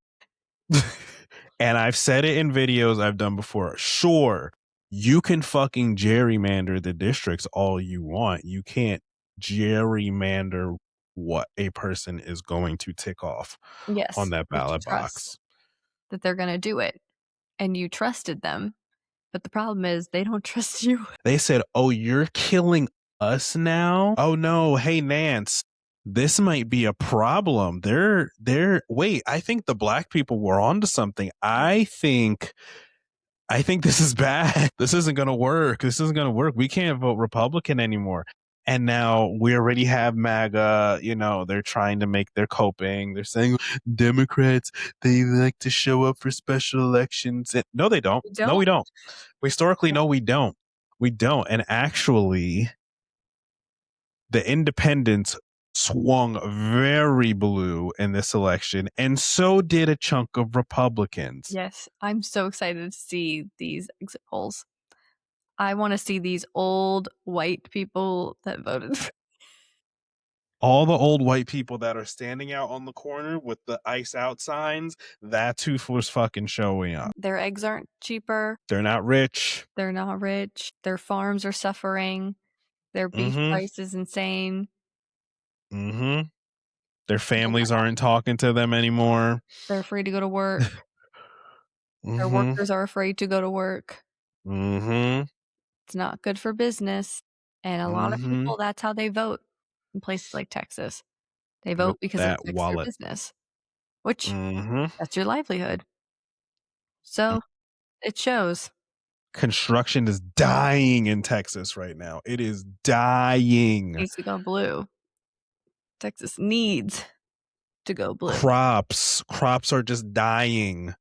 And I've said it in videos I've done before. Sure, you can fucking gerrymander the districts all you want. You can't gerrymander what a person is going to tick off on Yes. that You have to ballot trust box. that they're gonna do it. And you trusted them. But the problem is they don't trust you. They said, "Oh, you're killing us now? Oh no, hey Nance, this might be a problem. Wait, I think the black people were onto something. I think this is bad. This isn't going to work. This isn't going to work. We can't vote Republican anymore." And now we already have MAGA, they're coping. They're saying Democrats, they like to show up for special elections. No, they don't. You No, don't? we don't. Historically, no, we don't. We don't. And actually, the independents swung very blue in this election, and so did a chunk of Republicans. Yes, I'm so excited to see these exit polls. I want to see these old white people that voted for. All the old white people that are standing out on the corner with the ice out signs, that's who was fucking showing up. Their eggs aren't cheaper. They're not rich. They're not rich. Their farms are suffering. Their beef Mm-hmm. price is insane. Mm-hmm. Their They got families nothing. aren't talking to them anymore. They're afraid to go to work. Their Mm-hmm. workers are afraid to go to work. Mm-hmm. It's not good for business, and a lot of Mhm. people, that's how they vote in places like Texas. They With vote because it that affects their wallet. business, which Mhm. that's your livelihood. So, it shows. Construction is dying in Texas right now. It is dying. Needs to go blue. Texas needs to go blue. Crops are just dying.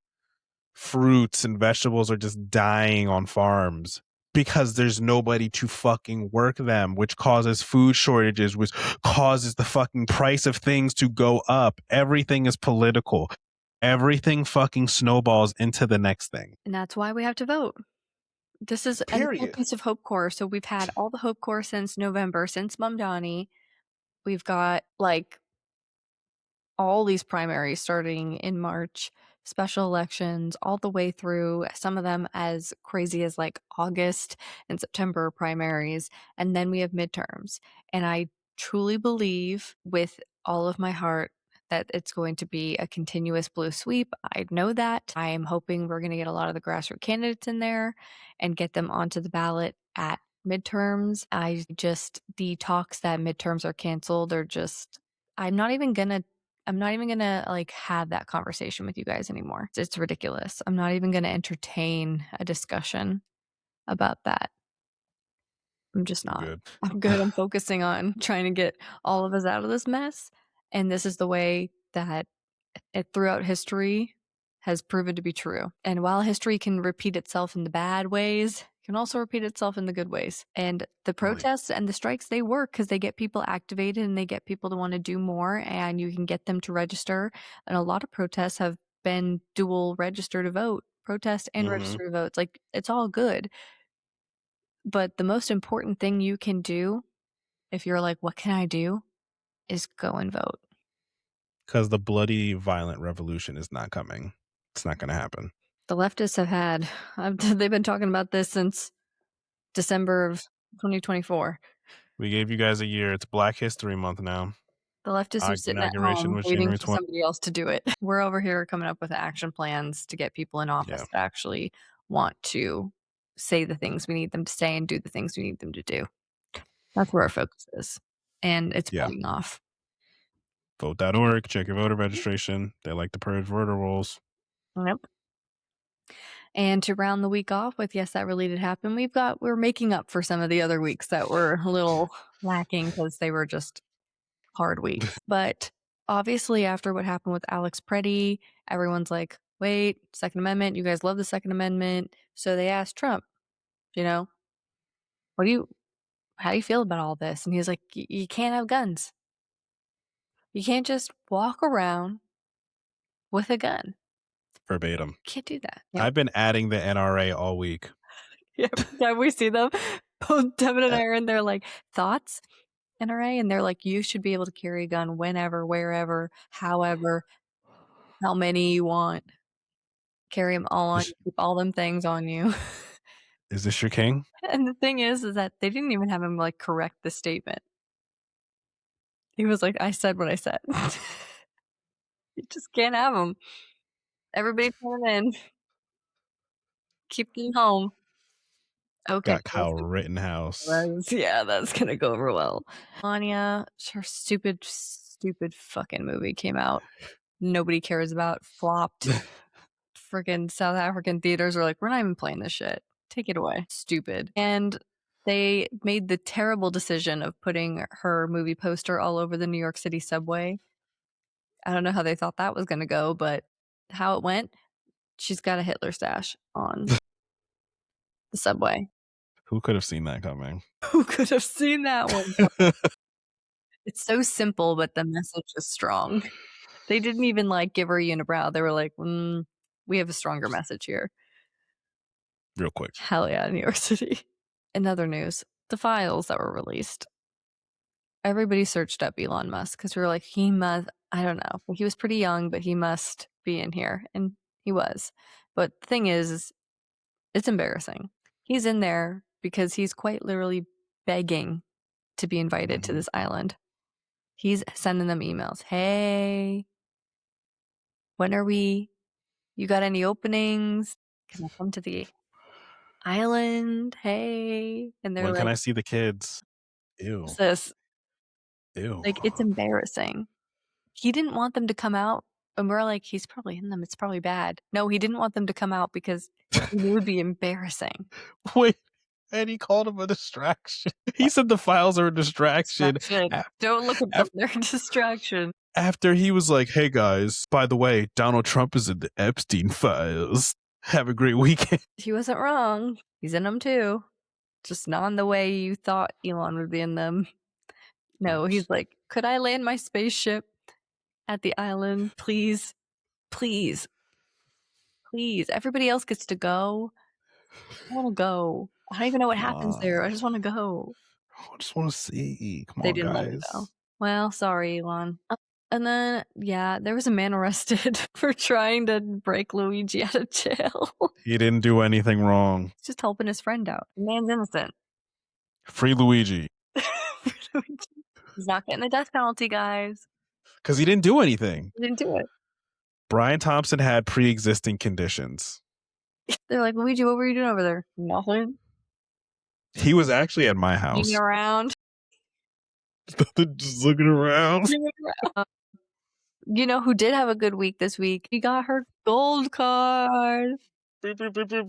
Fruits and vegetables are just dying on farms because there's nobody to fucking work them, which causes food shortages, which causes the fucking price of things to go up. Everything is political. Everything fucking snowballs into the next thing. And that's why we have to vote. This is another Period. piece of Hope Corps. So we've had all the Hope Corps since November, since Mamdani. We've got, like, all these primaries starting in March, special elections all the way through, some of them as crazy as like August and September primaries, and then we have midterms. And I truly believe with all of my heart that it's going to be a continuous blue sweep. I know that. I am hoping we're going to get a lot of the grassroots candidates in there and get them onto the ballot at midterms. The talks that midterms are canceled are just, I'm not even gonna like have that conversation with you guys anymore. It's ridiculous. I'm not even gonna entertain a discussion about that. I'm just not. Good. I'm good. I'm focusing on trying to get all of us out of this mess. And this is the way that it throughout history has proven to be true. And while history can repeat itself in the bad ways, it can also repeat itself in the good ways. And the Really. protests and the strikes, they work because they get people activated and they get people to want to do more, and you can get them to register. And a lot of protests have been dual register to vote, protest and Mhm. register to vote. It's like, it's all good. But the most important thing you can do if you're like, what can I do? Is go and vote. Because the bloody, violent revolution is not coming. It's not going to happen. The leftists have had, they've been talking about this since December of 2024. We gave you guys a year. It's Black History Month now. The leftists are Our sitting at inauguration home was waiting January for 20th. somebody else to do it. We're over here coming up with action plans to get people in Yeah. office that actually want to say the things we need them to say and do the things we need them to do. That's where our focus is. And it's Yeah. paying off. Vote.org. Check your voter registration. They like to purge voter rolls. Yep. And to round the week off with, yes, that really did happen. We're making up for some of the other weeks that were a little lacking because they were just hard weeks. But obviously, after what happened with Alex Preddy, everyone's like, wait, Second Amendment, you guys love the Second Amendment. So they asked Trump, you know, what do you, how do you feel about all this? And he's like, you can't have guns. You can't just walk around with a gun. Verbatim. Can't do that. Yep. I've been adding the NRA all week. Yep. Yeah, we see them. Both Devin and Uh, I are in there like, thoughts, NRA? And they're like, you should be able to carry a gun whenever, wherever, however, how many you want. Carry them all on Is, you, keep all them things on you. is this your king? And the thing is that they didn't even have him, like, correct the statement. He was like, "I said what I said." You just can't have them. Everybody turn in. Keep them home. Okay, Got Kyle Rittenhouse. yeah, that's gonna go over well. Anya, her stupid, stupid fucking movie came out. Nobody cares about, flopped. Freaking South African theaters were like, "We're not even playing this shit. Take it away." Stupid. And they made the terrible decision of putting her movie poster all over the New York City subway. I don't know how they thought that was gonna go, but how it went, she's got a Hitler stash on the subway. Who could have seen that coming? Who could have seen that one? It's so simple, but the message is strong. They didn't even, like, give her a unibrow. They were like, we have a stronger message here." Real quick. Hell yeah, New York City. In other news, the files that were released. Everybody searched up Elon Musk because we were like, he must, I don't know. He was pretty young, but he must be in here. And he was. But the thing is it's embarrassing. He's in there because he's quite literally begging to be invited to Mhm. this island. He's sending them emails. Hey, when are we? You got any openings? Can I come to the island, hey. And they're When can like, I see the kids? Ew. "Sis, Ew. like, it's embarrassing." He didn't want them to come out, and we're like, "He's probably in them, it's probably bad." No, he didn't want them to come out because he knew it would be embarrassing. Wait, and he called him a distraction. He said the files are a distraction Distraction. a Don't look at them, af they're a distraction. after he was like, "Hey, guys, by the way, Donald Trump is in the Epstein files. Have a great weekend." He wasn't wrong. He's in them too, just not in the way you thought Elon would be in them. No, he's like, "Could I land my spaceship at the island, please? Please, please. Everybody else gets to go. I wanna go. I don't even know what happens there. I Aw. just wanna go." I just wanna see. Come They on, didn't let him go. guys. Well, sorry, Elon. And then, yeah, there was a man arrested for trying to break Luigi out of jail. He didn't do anything wrong. He's just helping his friend out. The man's innocent. Free Luigi. He's not getting the death penalty, guys. Because he didn't do anything. He didn't do it. Brian Thompson had pre-existing conditions. They're like, "Luigi, what were you doing over there?" "Nothing. He was actually at my house. Hanging around." Just looking around. You know who did have a good week this week? He got her gold card. Exclusive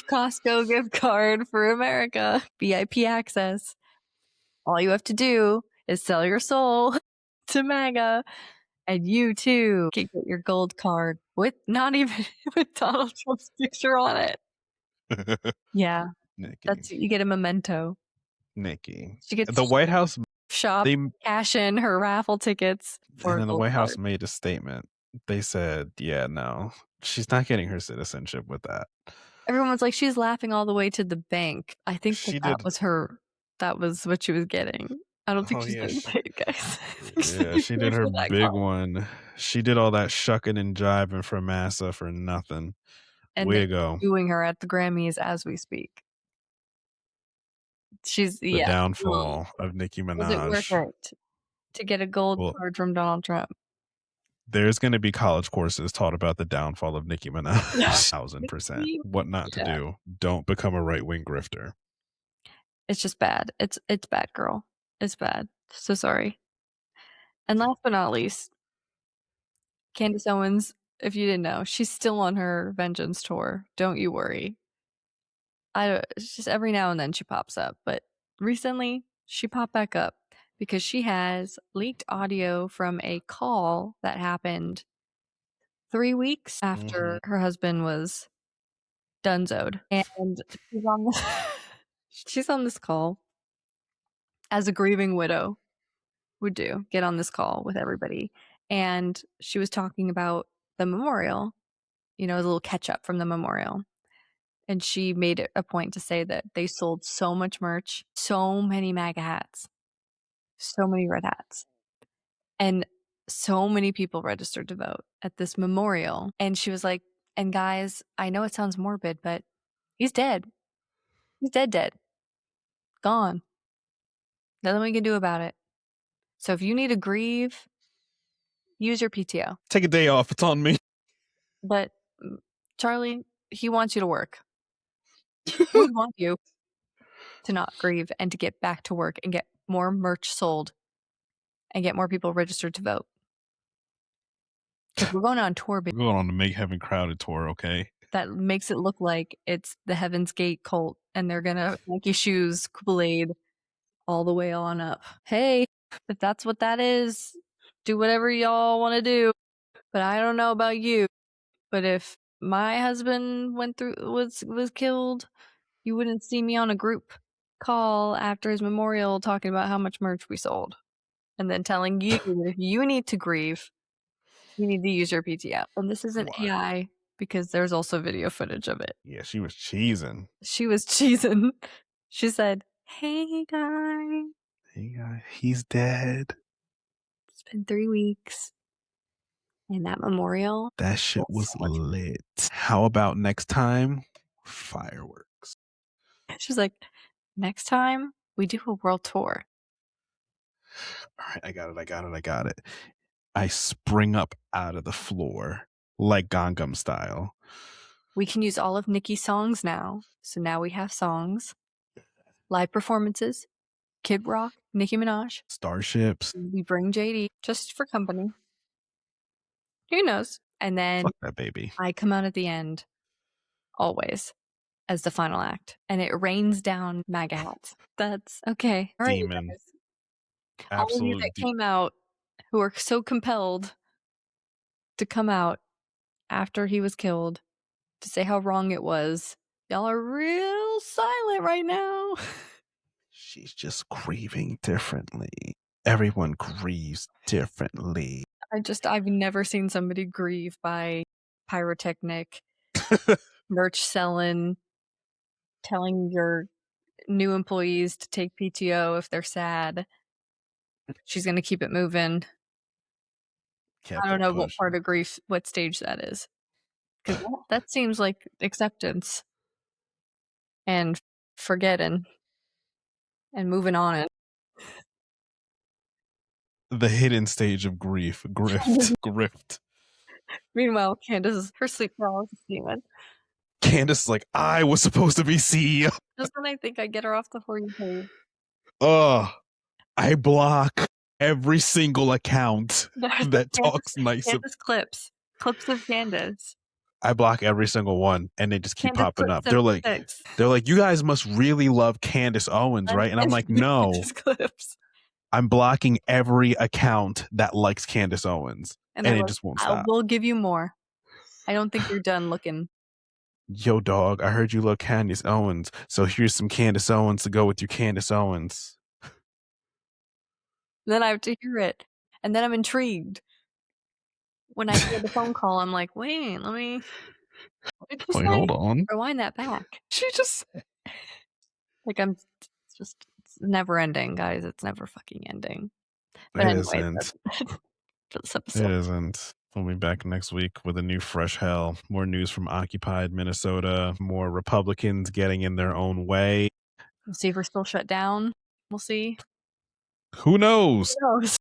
Costco gift card for America. VIP access. All you have to do is sell your soul to MAGA, and you too can get your gold card with not even with Donald Trump's picture on it. Yeah, Nikki. you get a memento. Nikki. She gets The White House shop, they cash in her raffle tickets for and a then the gold White House card. made a statement. They said, "Yeah, no, she's not getting her citizenship with that." Everyone was like, "She's laughing all the way to the bank." I think She that did. was her. That was what she was getting. I don't think Oh she's yeah, getting paid, guys. I think she's yeah. getting She paid did her for that big card. one. She did all that shucking and jiving for massa for nothing. And Way they're to go. doing her at the Grammys as we speak. She's The yeah. downfall of Nicki Was it worth Minaj. it to get a gold Well, card from Donald Trump? there's going to be college courses taught about the downfall of Nicki Minaj. Yeah. 1000%. What not to Yeah. do. Don't become a right wing grifter. It's just bad. It's bad, girl. It's bad. So sorry. And last but not least, Candace Owens, if you didn't know, she's still on her vengeance tour. Don't you worry. It's just every now and then she pops up, but recently she popped back up because she has leaked audio from a call that happened 3 weeks after her husband was donezoed. And she's on this she's on this call as a grieving widow would do, get on this call with everybody. And she was talking about the memorial, a little catch up from the memorial. And she made it a point to say that they sold so much merch, so many MAGA hats, so many red hats, and so many people registered to vote at this memorial. And she was like, and guys, I know it sounds morbid, but he's dead. He's dead, dead. Gone. Nothing we can do about it. So if you need to grieve, use your PTO. Take a day off. It's on me. But Charlie, he wants you to work. He would want you to not grieve and to get back to work and get more merch sold and get more people registered to vote. Because we're going on tour, We're going on the Make Heaven Crowded tour, okay? that makes it look like it's the Heaven's Gate cult and they're gonna Nike shoes, Kool-Aid all the way on up. Hey, if that's what that is, do whatever y'all want to do. But I don't know about you. But if my husband was killed, you wouldn't see me on a group call after his memorial talking about how much merch we sold. And then telling you that if you need to grieve, you need to use your PTO. And this isn't Why? AI because there's also video footage of it. Yeah, she was cheesing. She was cheesing. She said, "Hey guys, Hey, guy, he's dead. it's been 3 weeks. And that memorial That shit was was so much." lit. How about next time? Fireworks. She's like, "Next time we do a world tour." All right, I got it. I spring up out of the floor like Gangnam style. We can use all of Nicki's songs now. So now we have songs, live performances, Kid Rock, Nicki Minaj. Starships. We bring JD just for company. Who knows? And then Fuck that baby. I come out at the end, always, as the final act. And it rains down MAGA hats. That's okay. All right, you Demon. guys. All of you that Absolute came out who are so compelled to come out after he was killed to say how wrong it was. Y'all are real silent right now. She's just grieving differently. Everyone grieves differently. I've never seen somebody grieve by pyrotechnic, merch selling, telling your new employees to take PTO if they're sad. She's gonna keep it moving. I Kept don't it know what part pushing. of grief, what stage that is. Because that seems like acceptance and forgetting and moving on. And The hidden stage of grief. Grift. Grift. meanwhile, Candace, her sleep paralysis demon. Candace is like, I was supposed to be CEO. Just when I think I get her off the For You page. Ugh. I block every single account There's that Candace, talks nice of. Candace clips of Candace. I block every single one, and they just keep Candace popping clip up. '76. They're like, you guys must really love Candace Owens, right? And I'm like, no, Candace clips. I'm blocking every account that likes Candace Owens, And and they're it like, just won't I stop. will give you more. I don't think you're done looking. Yo, dog, I heard you love Candace Owens, so here's some Candace Owens to go with your Candace Owens. Then I have to hear it. And then I'm intrigued. When I hear the phone call, I'm like, wait, let me what did you Wait, say? hold on. Rewind that back. She just Like it's just it's never ending, guys. It's never fucking ending. But It anyway, isn't. that's for this It episode. isn't. We'll be back next week with a new fresh hell. More news from occupied Minnesota. More Republicans getting in their own way. We'll see if we're still shut down. We'll see. Who knows? Who knows?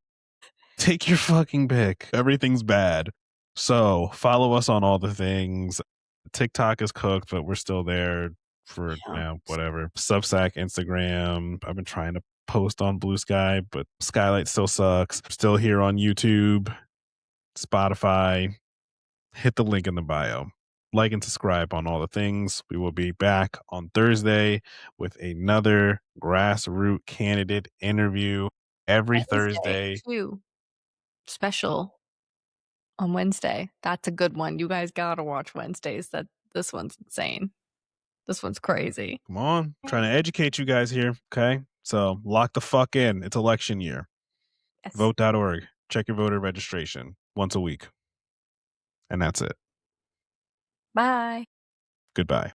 Take your fucking pick. Everything's bad. So follow us on all the things. TikTok is cooked, but we're still there for Yeah. now, whatever. Substack, Instagram. I've been trying to post on Blue Sky, but Skylight still sucks. Still here on YouTube, Spotify. Hit the link in the bio. Like and subscribe on all the things. We will be back on Thursday with another grassroots candidate interview every Wednesday Thursday. too. Special on Wednesday. That's a good one. You guys gotta watch Wednesdays. This one's insane. This one's crazy. Come on, trying to educate you guys here. Okay. So lock the fuck in. It's election year. Yes. Vote.org. Check your voter registration once a week. And that's it. Bye. Goodbye.